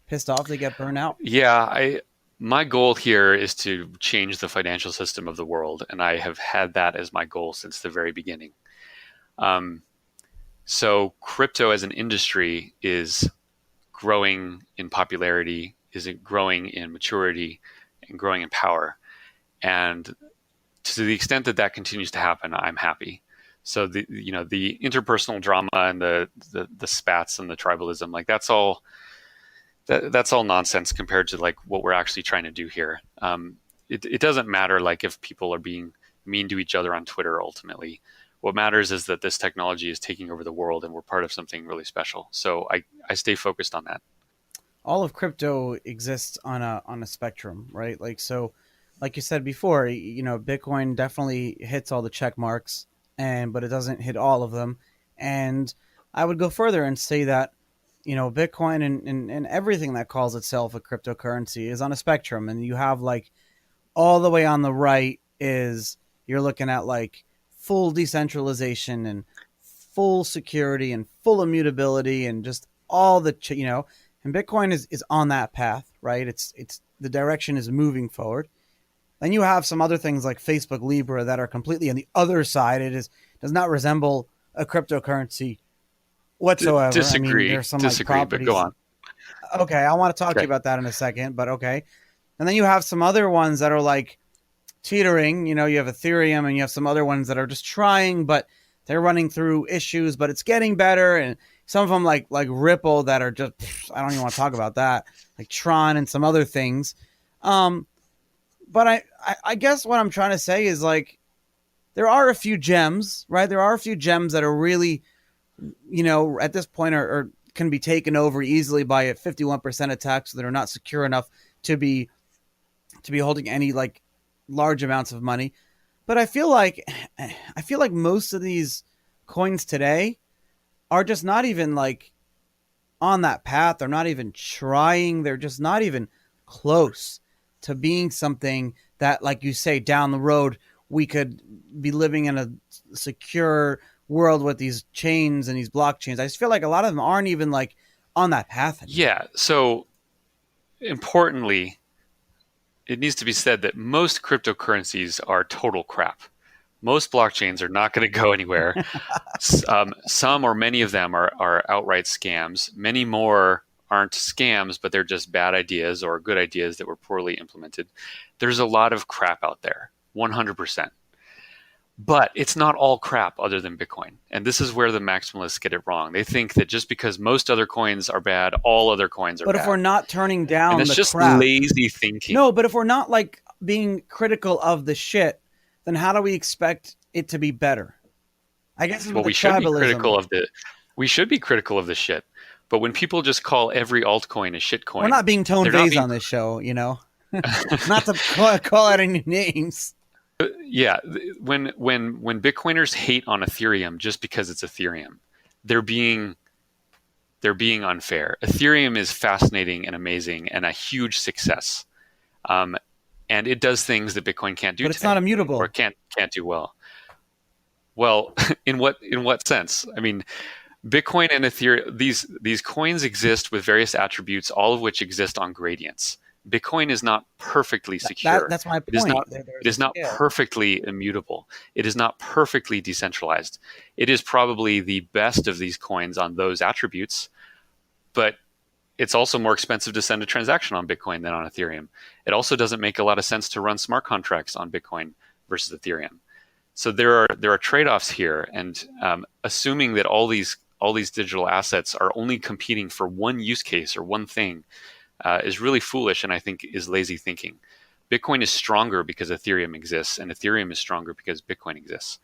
pissed off, they get burnt out. yeah. My goal here is to change the financial system of the world, and I have had that as my goal since the very beginning. Um, so crypto as an industry is growing in popularity, is it growing in maturity, and growing in power. And to the extent that that continues to happen, I'm happy. So the interpersonal drama and the spats and the tribalism, like that's all nonsense compared to like what we're actually trying to do here. It doesn't matter like if people are being mean to each other on Twitter. Ultimately, what matters is that this technology is taking over the world and we're part of something really special. So I stay focused on that. All of crypto exists on a spectrum, right? Like so, like you said before, Bitcoin definitely hits all the check marks, but it doesn't hit all of them. And I would go further and say that Bitcoin and everything that calls itself a cryptocurrency is on a spectrum, and you have like all the way on the right is you're looking at like full decentralization and full security and full immutability and just all and Bitcoin is on that path, right? It's the direction is moving forward. Then you have some other things like Facebook Libra that are completely on the other side. Does not resemble a cryptocurrency whatsoever. I mean, there's some like Disagree, but go properties. on. Okay, I want to talk to you Okay. about that in a second, but okay. And then you have some other ones that are like teetering. You have Ethereum and you have some other ones that are just trying, but they're running through issues, but it's getting better. And some of them like Ripple that are just, I don't even want to talk about that, like Tron and some other things. Um, but I guess what I'm trying to say is like, there are a few gems, right? There are a few gems that are really, at this point are can be taken over easily by a 51% attack, so they're not secure enough to be holding any like large amounts of money. But I feel like most of these coins today are just not even like on that path. They're not even trying. They're just not even close to being something that, like you say, down the road we could be living in a secure world with these chains and these blockchains. I just feel like a lot of them aren't even like on that path anymore. Yeah. So importantly, it needs to be said that most cryptocurrencies are total crap. Most blockchains are not going to go anywhere. Some or many of them are outright scams. Many more aren't scams, but they're just bad ideas or good ideas that were poorly implemented. There's a lot of crap out there, 100%. But it's not all crap other than Bitcoin. And this is where the maximalists get it wrong. They think that just because most other coins are bad, all other coins are But if we're bad. not turning And down that's the just crap, lazy thinking. no, but if we're not like being critical of the shit, then how do we expect it to be better? I guess it's with Well, the tribalism. we should be critical of the shit. But when people just call every altcoin a We're shitcoin, not being tone they're not based being on this show, not to call out any names. yeah, when Bitcoiners hate on Ethereum just because it's Ethereum, they're being they're being unfair. Ethereum is fascinating and amazing and a huge success, um, and it does things that Bitcoin can't do But it's not today or immutable. can't do well. Well, in what sense? I mean, Bitcoin and Ethereum, these coins exist with various attributes, all of which exist on gradients. Bitcoin is not perfectly secure. That's my It is point. not There's it a is not scale. perfectly immutable. It is not perfectly decentralized. It is probably the best of these coins on those attributes, but it's also more expensive to send a transaction on Bitcoin than on Ethereum. It also doesn't make a lot of sense to run smart contracts on Bitcoin versus Ethereum. So there are trade-offs here, and assuming that all these digital assets are only competing for one use case or one thing is really foolish, and I think is lazy thinking. Bitcoin is stronger because Ethereum exists, and Ethereum is stronger because Bitcoin exists.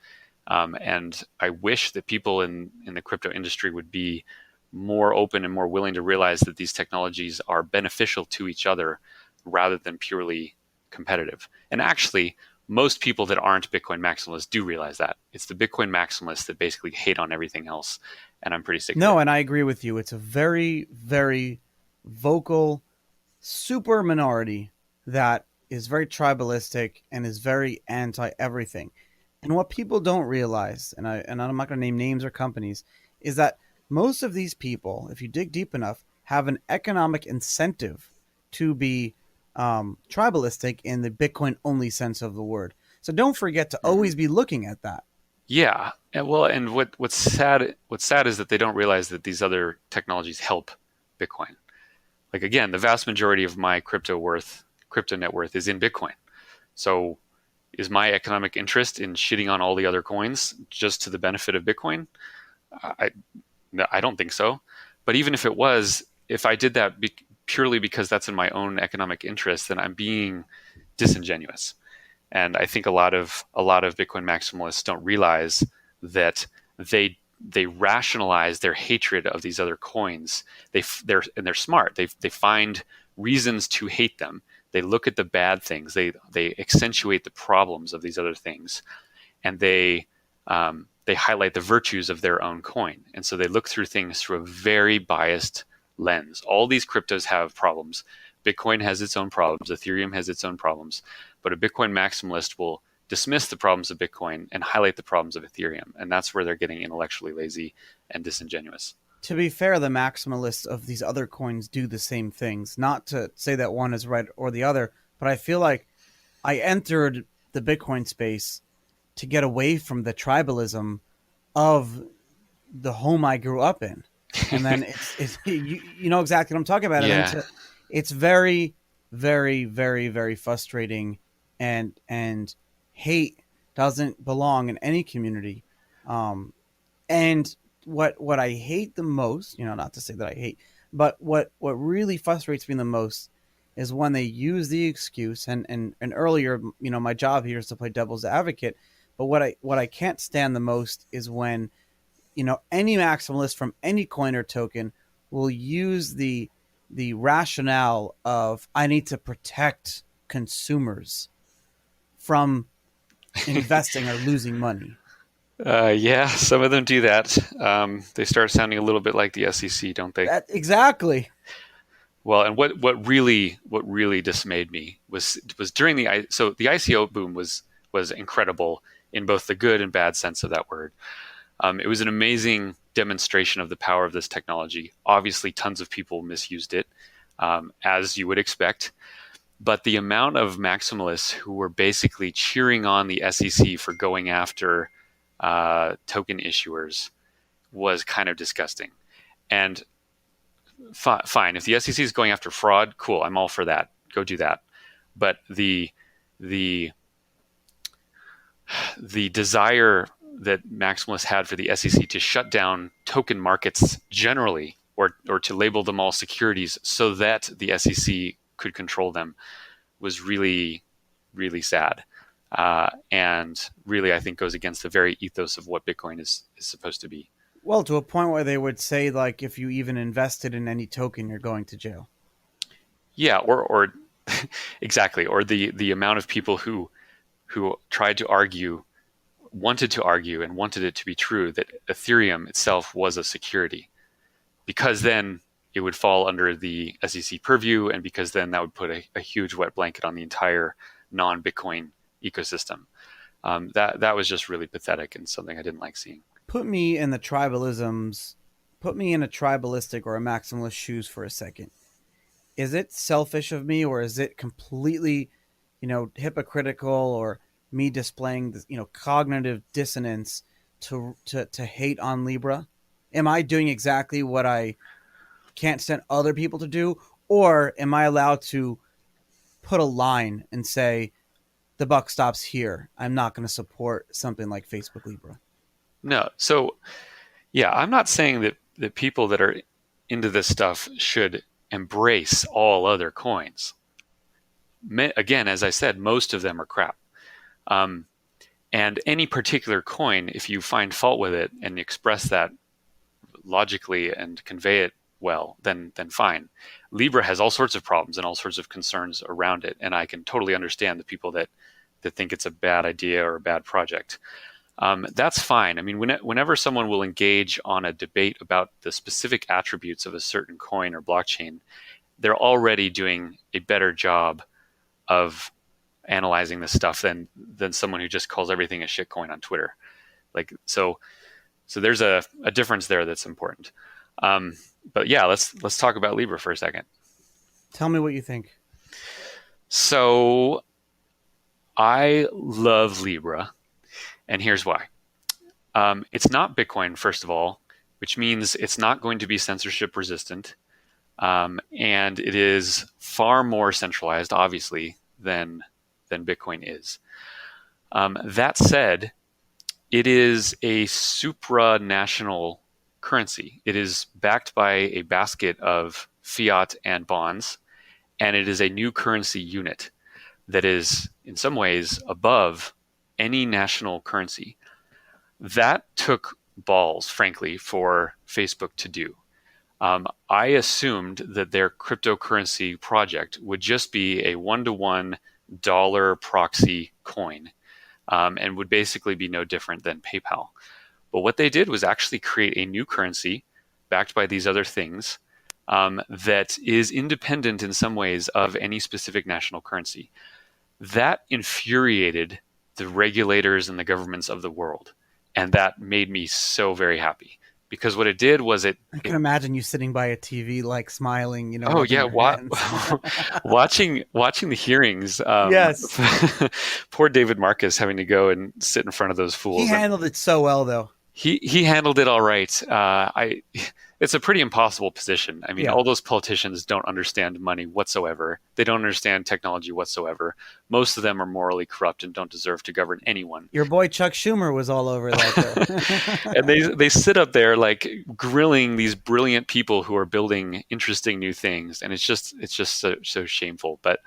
And I wish that people in the crypto industry would be more open and more willing to realize that these technologies are beneficial to each other rather than purely competitive. And actually, most people that aren't Bitcoin maximalists do realize that. It's the Bitcoin maximalists that basically hate on everything else and I'm pretty sick of it. No, and I agree with you. It's a very, very vocal, super minority that is very tribalistic and is very anti everything. And what people don't realize, and I'm not going to name names or companies, is that most of these people, if you dig deep enough, have an economic incentive to be tribalistic in the Bitcoin only sense of the word. So don't forget to always be looking at that. Yeah, and well, and what's sad is that they don't realize that these other technologies help Bitcoin. Like again, the vast majority of my crypto net worth is in Bitcoin. So is my economic interest in shitting on all the other coins just to the benefit of Bitcoin? I no, I don't think so. But even if it was, if I did that purely because that's in my own economic interest, then I'm being disingenuous. And I think a lot of Bitcoin maximalists don't realize that they rationalize their hatred of these other coins. They're smart. They find reasons to hate them. They look at the bad things. They accentuate the problems of these other things, and they highlight the virtues of their own coin. And so they look through things through a very biased lens. All these cryptos have problems. Bitcoin has its own problems. Ethereum has its own problems. But a Bitcoin maximalist will dismiss the problems of Bitcoin and highlight the problems of Ethereum. And that's where they're getting intellectually lazy and disingenuous. To be fair, the maximalists of these other coins do the same things. Not to say that one is right or the other, but I feel like I entered the Bitcoin space to get away from the tribalism of the home I grew up in. And then it's you know exactly what I'm talking about. Yeah. And then it's very, very, very, very frustrating, and hate doesn't belong in any community. And what I hate the most, not to say that I hate, but what really frustrates me the most is when they use the excuse, and earlier, my job here is to play devil's advocate, but what I can't stand the most is when any maximalist from any coin or token will use the rationale of I need to protect consumers from investing or losing money. Yeah, some of them do that. They start sounding a little bit like the SEC, don't they? Exactly. Well, and what really dismayed me was during the ICO boom was incredible in both the good and bad sense of that word. It was an amazing demonstration of the power of this technology. Obviously, tons of people misused it, as you would expect. But the amount of maximalists who were basically cheering on the SEC for going after token issuers was kind of disgusting. And fine, if the SEC is going after fraud, cool, I'm all for that. Go do that. But the desire that maximalists had for the SEC to shut down token markets generally, or to label them all securities so that the SEC could control them, was really, really sad. And really, I think goes against the very ethos of what Bitcoin is supposed to be. Well, to a point where they would say, like, if you even invested in any token, you're going to jail. Yeah, or exactly, or the amount of people who wanted to argue and wanted it to be true that Ethereum itself was a security, because then it would fall under the SEC purview, and because then that would put a huge wet blanket on the entire non-Bitcoin ecosystem. That was just really pathetic and something I didn't like seeing. Put me in a tribalistic or a maximalist shoes for a second. Is it selfish of me, or is it completely, hypocritical, or me displaying this, cognitive dissonance to hate on Libra? Am I doing exactly what I can't stand other people to do, or am I allowed to put a line and say the buck stops here? I'm not going to support something like Facebook Libra. No, so yeah, I'm not saying that people that are into this stuff should embrace all other coins. Again, as I said, most of them are crap. And any particular coin, if you find fault with it and express that logically and convey it well, then fine. Libra has all sorts of problems and all sorts of concerns around it, and I can totally understand the people that think it's a bad idea or a bad project. That's fine. I mean, whenever someone will engage on a debate about the specific attributes of a certain coin or blockchain, they're already doing a better job of analyzing this stuff than someone who just calls everything a shitcoin on Twitter. Like so there's a difference there that's important. But yeah, let's talk about Libra for a second. Tell me what you think. So I love Libra, and here's why. It's not Bitcoin, first of all, which means it's not going to be censorship resistant. And it is far more centralized, obviously, than Bitcoin is. That said, it is a supranational currency. It is backed by a basket of fiat and bonds, and it is a new currency unit that is, in some ways, above any national currency. That took balls, frankly, for Facebook to do. I assumed that their cryptocurrency project would just be a one-to-one dollar proxy coin, and would basically be no different than PayPal. But what they did was actually create a new currency backed by these other things, that is independent in some ways of any specific national currency. That infuriated the regulators and the governments of the world. And that made me so very happy. Because what it did was I can imagine you sitting by a TV, like smiling, you know. Oh yeah, watching the hearings. Yes. Poor David Marcus having to go and sit in front of those fools. He handled it so well, though. He handled it all right. It's a pretty impossible position. I mean, all those politicians don't understand money whatsoever. They don't understand technology whatsoever. Most of them are morally corrupt and don't deserve to govern anyone. Your boy Chuck Schumer was all over that. And they sit up there like grilling these brilliant people who are building interesting new things, and it's just so shameful. But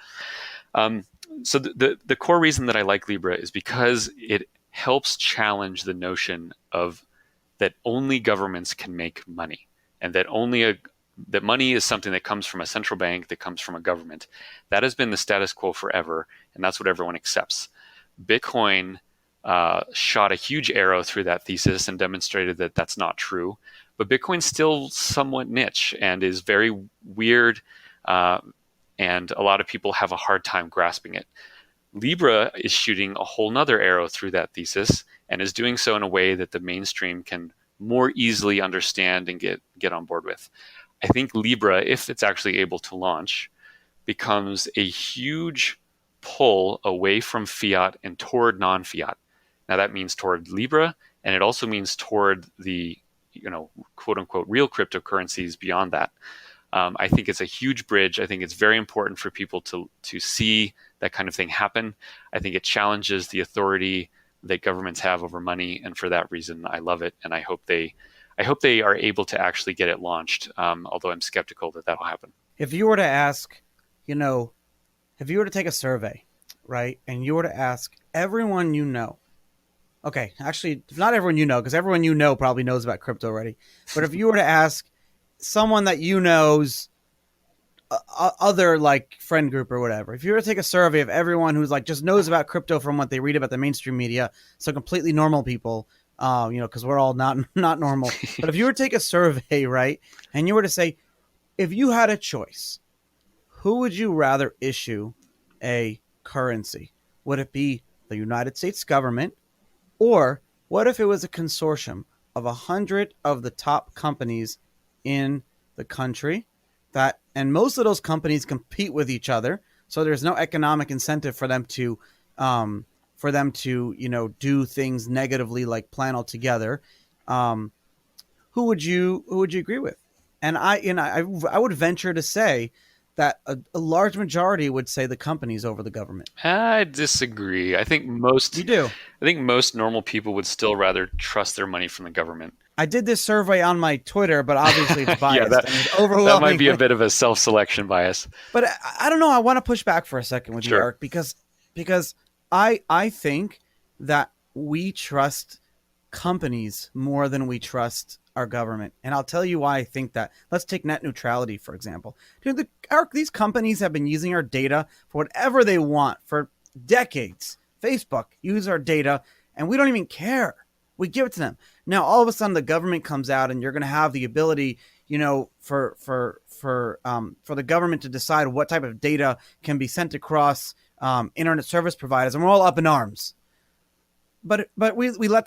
so the core reason that I like Libra is because it helps challenge the notion of that only governments can make money, and that that money is something that comes from a central bank, that comes from a government. That has been the status quo forever, and that's what everyone accepts. Bitcoin shot a huge arrow through that thesis and demonstrated that that's not true. But Bitcoin's still somewhat niche and is very weird, and a lot of people have a hard time grasping it. Libra is shooting a whole nother arrow through that thesis, and is doing so in a way that the mainstream can more easily understand and get on board with. I think Libra, if it's actually able to launch, becomes a huge pull away from fiat and toward non-fiat. Now that means toward Libra, and it also means toward the, quote unquote, real cryptocurrencies beyond that. I think it's a huge bridge. I think it's very important for people to see that kind of thing happen. I think it challenges the authority that governments have over money, and for that reason, I love it, and I hope they are able to actually get it launched. Although I'm skeptical that that'll happen. If you were to ask, if you were to take a survey, right, and you were to ask everyone you know, okay, actually, not everyone you know, because everyone you know probably knows about crypto already, but if you were to ask someone that you know's other like friend group or whatever, if you were to take a survey of everyone who's like just knows about crypto from what they read about the mainstream media, so completely normal people, because we're all not normal. But if you were to take a survey, right, and you were to say, if you had a choice, who would you rather issue a currency? Would it be the United States government, or what if it was a consortium of 100 of the top companies in the country, and most of those companies compete with each other, so there's no economic incentive for them to do things negatively, like plan all together. Who would you agree with? And I would venture to say that a large majority would say the companies over the government. I disagree. I think most normal people would still rather trust their money from the government. I did this survey on my Twitter, but obviously it's biased. It's overwhelming. That might be a bit of a self-selection bias. But I don't know. I want to push back for a second with you, Eric, because I think that we trust companies more than we trust our government. And I'll tell you why I think that. Let's take net neutrality, for example. Dude, Eric, these companies have been using our data for whatever they want for decades. Facebook uses our data and we don't even care. We give it to them. Now, all of a sudden, the government comes out, and you're going to have the ability, for the government to decide what type of data can be sent across internet service providers, and we're all up in arms. But we let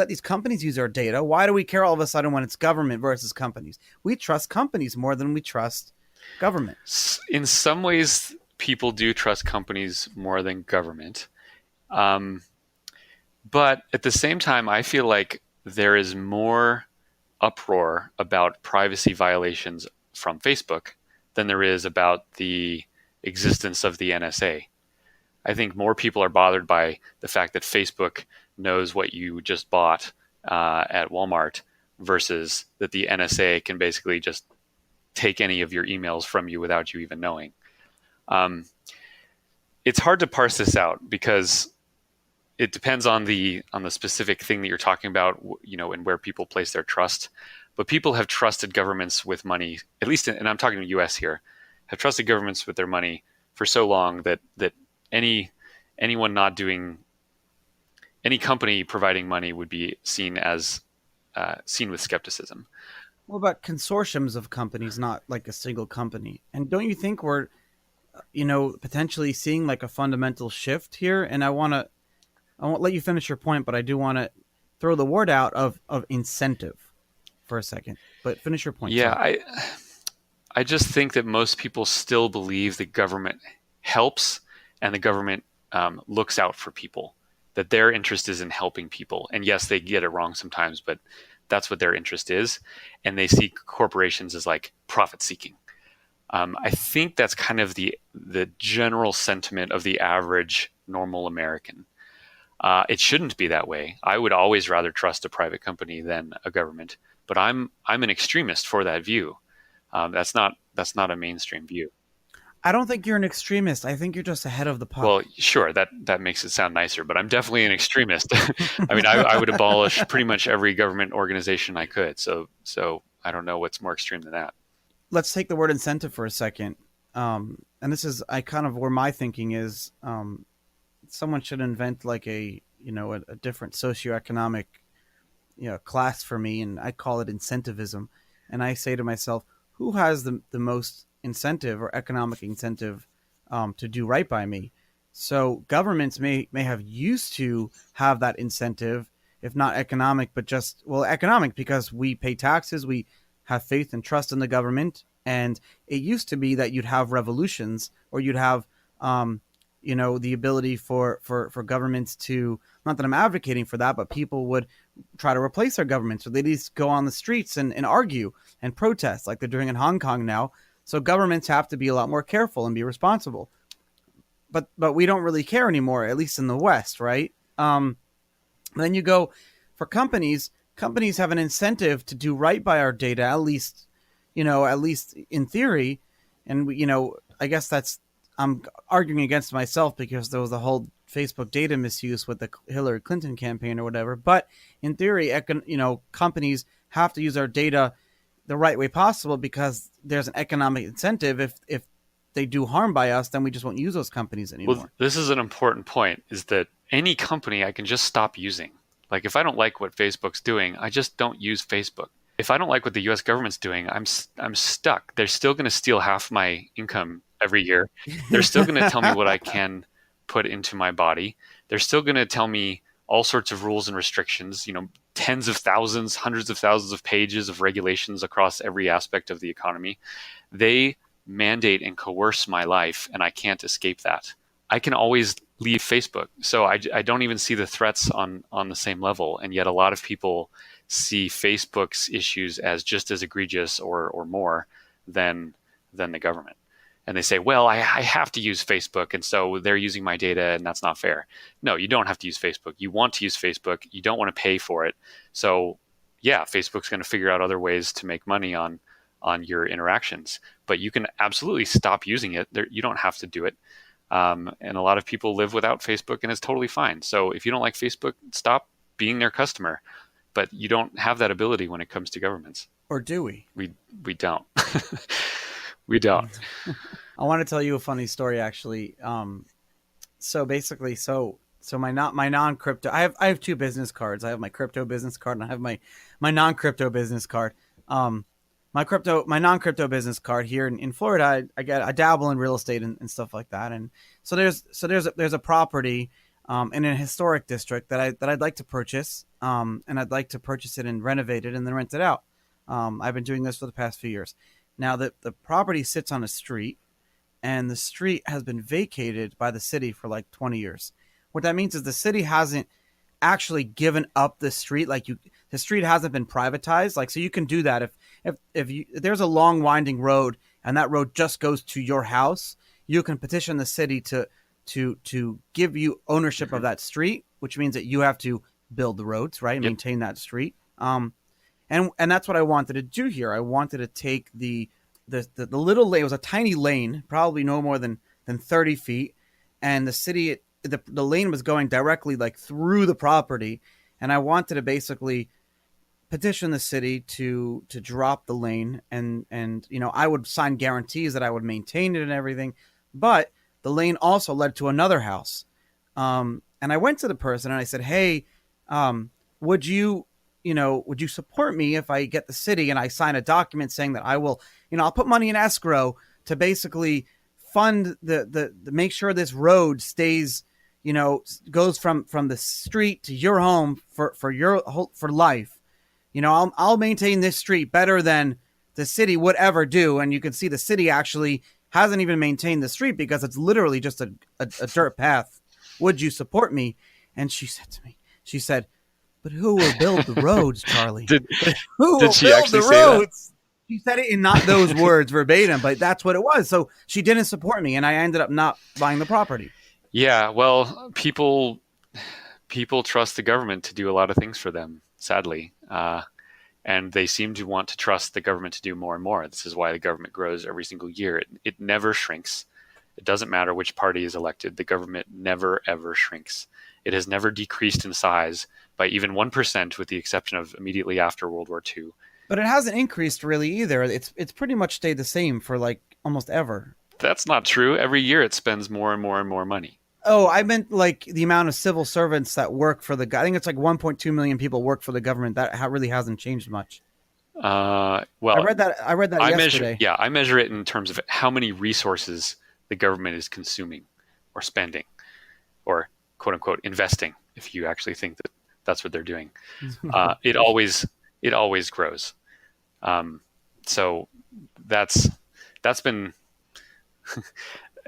these companies use our data. Why do we care all of a sudden when it's government versus companies? We trust companies more than we trust government. In some ways, people do trust companies more than government. But at the same time, I feel like there is more uproar about privacy violations from Facebook than there is about the existence of the NSA. I think more people are bothered by the fact that Facebook knows what you just bought at Walmart versus that the NSA can basically just take any of your emails from you without you even knowing. It's hard to parse this out because it depends on the specific thing that you're talking about, and where people place their trust. But people have trusted governments with money, at least, and I'm talking the U.S. here, have trusted governments with their money for so long that anyone not doing, any company providing money would be seen with skepticism. What about consortiums of companies, not like a single company? And don't you think we're, potentially seeing like a fundamental shift here? And I won't let you finish your point, but I do want to throw the word out of incentive for a second. But finish your point. Yeah, I just think that most people still believe the government helps and the government looks out for people, that their interest is in helping people. And yes, they get it wrong sometimes, but that's what their interest is. And they see corporations as like profit seeking. I think that's kind of the general sentiment of the average normal American. It shouldn't be that way. I would always rather trust a private company than a government, but I'm an extremist for that view. That's not a mainstream view. I don't think you're an extremist. I think you're just ahead of the puck. Well, sure, that makes it sound nicer, but I'm definitely an extremist. I mean, I would abolish pretty much every government organization I could. So I don't know what's more extreme than that. Let's take the word incentive for a second. And this is where my thinking is. Someone should invent like a different socioeconomic class for me, and I call it incentivism. And I say to myself, who has the most incentive or economic incentive to do right by me? So governments may have used to have that incentive, if not economic, but economic, because we pay taxes, we have faith and trust in the government, and it used to be that you'd have revolutions, or you'd have the ability for governments to, not that I'm advocating for that, but people would try to replace their governments, or they'd at least go on the streets and argue and protest like they're doing in Hong Kong now. So governments have to be a lot more careful and be responsible. But we don't really care anymore, at least in the West, right? Then you go for companies. Companies have an incentive to do right by our data, at least in theory. And I guess I'm arguing against myself because there was the whole Facebook data misuse with the Hillary Clinton campaign or whatever. But in theory, companies have to use our data the right way possible, because there's an economic incentive. If they do harm by us, then we just won't use those companies anymore. Well, this is an important point, is that any company I can just stop using. Like if I don't like what Facebook's doing, I just don't use Facebook. If I don't like what the US government's doing, I'm stuck. They're still going to steal half my income every year. They're still going to tell me what I can put into my body. They're still going to tell me all sorts of rules and restrictions, tens of thousands, hundreds of thousands of pages of regulations across every aspect of the economy. They mandate and coerce my life, and I can't escape that. I can always leave Facebook. So I don't even see the threats on the same level. And yet a lot of people see Facebook's issues as just as egregious or more than the government. And they say, well, I have to use Facebook, and so they're using my data, and that's not fair. No, you don't have to use Facebook. You want to use Facebook. You don't want to pay for it. So yeah, Facebook's going to figure out other ways to make money on your interactions. But you can absolutely stop using it. You don't have to do it. And a lot of people live without Facebook, and it's totally fine. So if you don't like Facebook, stop being their customer. But you don't have that ability when it comes to governments. Or do we? We don't. We don't. I want to tell you a funny story, actually. So basically, So my non crypto. I have two business cards. I have my crypto business card and I have my non crypto business card. Um, my non crypto business card here in Florida. I dabble in real estate and stuff like that. And so there's a property in a historic district that I'd like to purchase. And I'd like to purchase it and renovate it and then rent it out. I've been doing this for the past few years. Now the property sits on a street, and the street has been vacated by the city for like 20 years. What that means is the city hasn't actually given up the street. The street hasn't been privatized. Like, so you can do that if there's a long winding road and that road just goes to your house, you can petition the city to give you ownership of that street, which means that you have to build the roads, right? And maintain that street. And that's what I wanted to do here. I wanted to take the little lane. It was a tiny lane, probably no more than 30 feet. And the city, the lane was going directly like through the property. And I wanted to basically petition the city to drop the lane. And, I would sign guarantees that I would maintain it and everything. But the lane also led to another house. And I went to the person and I said, hey, would you support me if I get the city and I sign a document saying that I will, I'll put money in escrow to basically fund the make sure this road stays, goes from the street to your home for life. I'll maintain this street better than the city would ever do. And you can see the city actually hasn't even maintained the street because it's literally just a dirt path. Would you support me? And she said, but who will build the roads, Charlie? Did she build actually the say roads? That? She said it in not those words verbatim, but that's what it was. So she didn't support me, and I ended up not buying the property. Yeah, well, people trust the government to do a lot of things for them, sadly. And they seem to want to trust the government to do more and more. This is why the government grows every single year. It never shrinks. It doesn't matter which party is elected. The government never, ever shrinks. It has never decreased in size by even 1%, with the exception of immediately after World War II. But it hasn't increased really either. It's pretty much stayed the same for like almost ever. That's not true. Every year it spends more and more and more money. Oh, I meant like the amount of civil servants that work for I think it's like 1.2 million people work for the government. That really hasn't changed much. Well, I read that yesterday. I measure it in terms of how many resources the government is consuming or spending or quote unquote investing, if you actually think that that's what they're doing. It always grows. So that's been,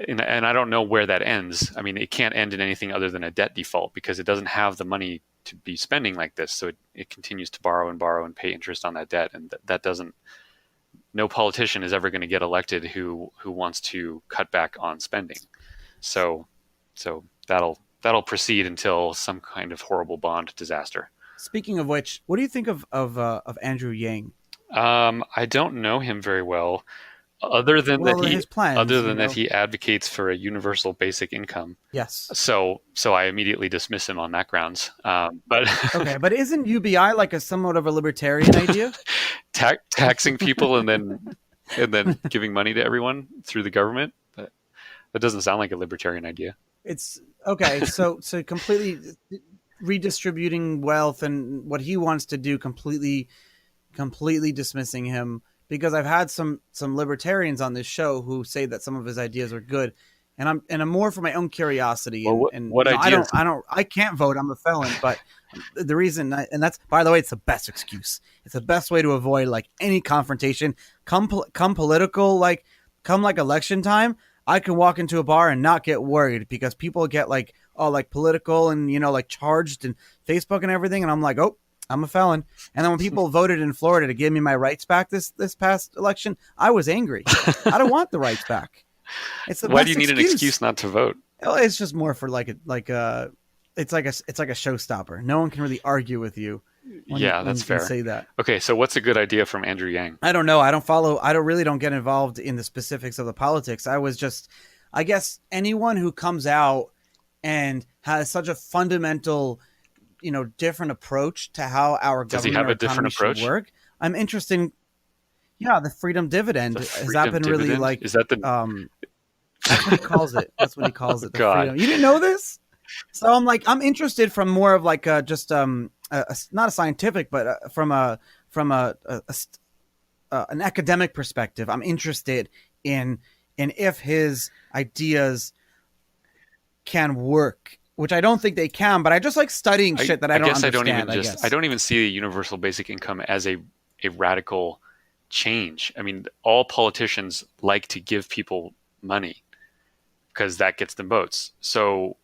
and I don't know where that ends. I mean, it can't end in anything other than a debt default because it doesn't have the money to be spending like this. So it continues to borrow and pay interest on that debt. And that doesn't, no politician is ever going to get elected who wants to cut back on spending. So that'll proceed until some kind of horrible bond disaster. Speaking of which, what do you think of Andrew Yang? I don't know him very well, other than that he advocates for a universal basic income. Yes. So I immediately dismiss him on that grounds. But okay, but isn't UBI like a somewhat of a libertarian idea? Taxing people and then giving money to everyone through the government? That doesn't sound like a libertarian idea. It's okay. So completely redistributing wealth and what he wants to do, completely dismissing him, because I've had some libertarians on this show who say that some of his ideas are good, and I'm more for my own curiosity. Well, I can't vote. I'm a felon, but the reason, and that's, by the way, it's the best excuse. It's the best way to avoid like any confrontation. Come political, come election time, I can walk into a bar and not get worried because people get political and charged and Facebook and everything, and I'm like, oh, I'm a felon. And then when people voted in Florida to give me my rights back this past election, I was angry. I don't want the rights back. It's the Why best do you need excuse. an excuse not to vote? Well, it's just more for it's like a showstopper. No one can really argue with you. That's fair. Say that. Okay, so what's a good idea from Andrew Yang? I don't know. I don't get involved in the specifics of the politics. I guess anyone who comes out and has such a fundamental, different approach to how our government Does he have a different approach? Should work. I'm interested in, the freedom dividend. Has that been really is that the that's what he calls it. That's what he calls it. The God. freedom. You didn't know this? So I'm interested from more of like just not a scientific, but from an academic perspective. I'm interested in if his ideas can work, which I don't think they can, but I just like studying shit that I don't guess I don't even understand, I just I guess. don't even see a universal basic income as a radical change. I mean, all politicians like to give people money because that gets them votes. So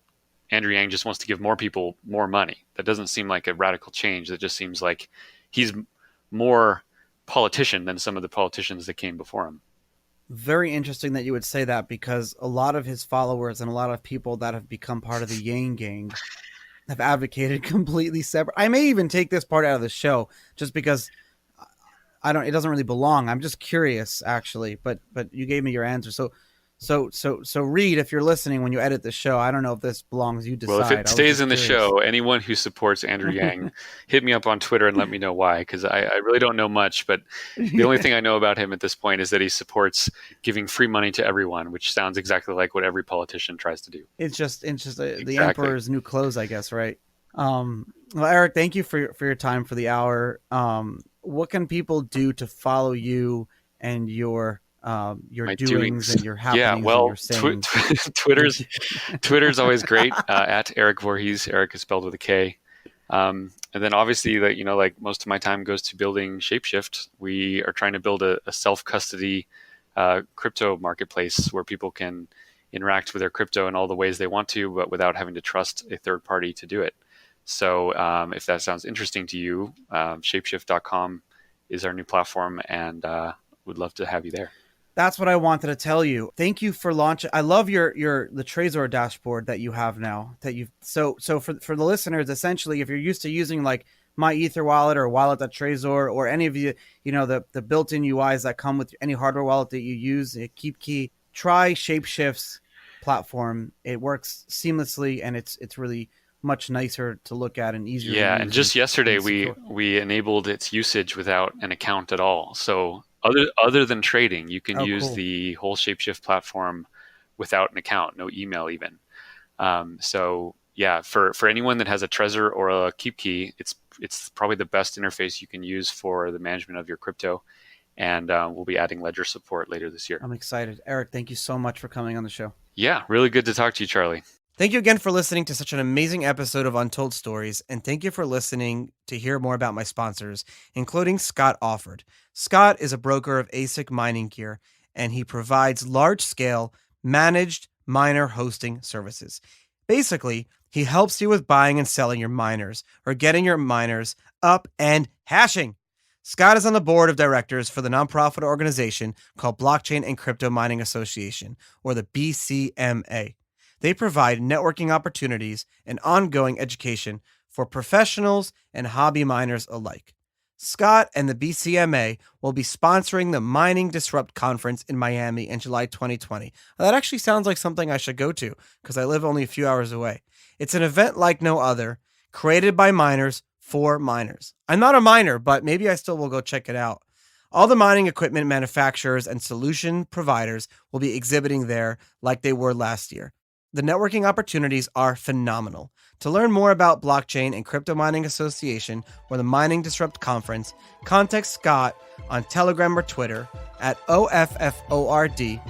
Andrew Yang just wants to give more people more money. That doesn't seem like a radical change. That just seems like he's more politician than some of the politicians that came before him. Very interesting that you would say that, because a lot of his followers and a lot of people that have become part of the Yang gang have advocated completely separate. I may even take this part out of the show just because I don't. It doesn't really belong. I'm just curious, actually. But you gave me your answer. So Reed, if you're listening when you edit the show, I don't know if this belongs. You Well, if it decide. I was stays just in the curious. show, anyone who supports Andrew Yang, hit me up on Twitter and let me know why, because I really don't know much. But the only thing I know about him at this point is that he supports giving free money to everyone, which sounds exactly like what every politician tries to do. It's just the Exactly. emperor's new clothes, I guess, right? Well, Eric, thank you for your time for the hour. What can people do to follow you and your My doings doings. and your Yeah, happenings and your well, sayings? Twitter's Twitter's always great. At Erik Voorhees. Erik is spelled with a K. And then obviously, that like most of my time goes to building Shapeshift. We are trying to build a self custody crypto marketplace where people can interact with their crypto in all the ways they want to, but without having to trust a third party to do it. So if that sounds interesting to you, shapeshift.com is our new platform, and would love to have you there. That's what I wanted to tell you. Thank you for launching. I love the Trezor dashboard that you have now. That you so for the listeners, essentially, if you're used to using like my Ether wallet or wallet.trezor or any of the built-in UIs that come with any hardware wallet that you use, KeepKey, try Shapeshift's platform. It works seamlessly, and it's really much nicer to look at and easier to Yeah, and use just yesterday and we secure. we enabled its usage without an account at all. So other than trading, you can Oh, use cool. the whole Shapeshift platform without an account, no email even. So yeah, for anyone that has a Trezor or a KeepKey, it's probably the best interface you can use for the management of your crypto. And we'll be adding Ledger support later this year. I'm excited. Eric, thank you so much for coming on the show. Yeah, really good to talk to you, Charlie. Thank you again for listening to such an amazing episode of Untold Stories, and thank you for listening to hear more about my sponsors, including Scott Offord. Scott is a broker of ASIC mining gear, and he provides large-scale, managed miner hosting services. Basically, he helps you with buying and selling your miners, or getting your miners up and hashing. Scott is on the board of directors for the nonprofit organization called Blockchain and Crypto Mining Association, or the BCMA. They provide networking opportunities and ongoing education for professionals and hobby miners alike. Scott and the BCMA will be sponsoring the Mining Disrupt Conference in Miami in July 2020. That actually sounds like something I should go to because I live only a few hours away. It's an event like no other, created by miners for miners. I'm not a miner, but maybe I still will go check it out. All the mining equipment manufacturers and solution providers will be exhibiting there like they were last year. The networking opportunities are phenomenal. To learn more about Blockchain and Crypto Mining Association or the Mining Disrupt Conference, contact Scott on Telegram or Twitter at OFFORDSCOTT.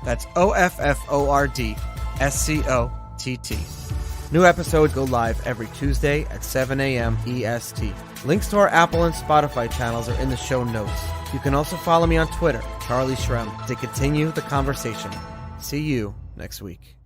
That's OFFORDSCOTT. New episodes go live every Tuesday at 7 a.m. EST. Links to our Apple and Spotify channels are in the show notes. You can also follow me on Twitter, Charlie Shrem, to continue the conversation. See you next week.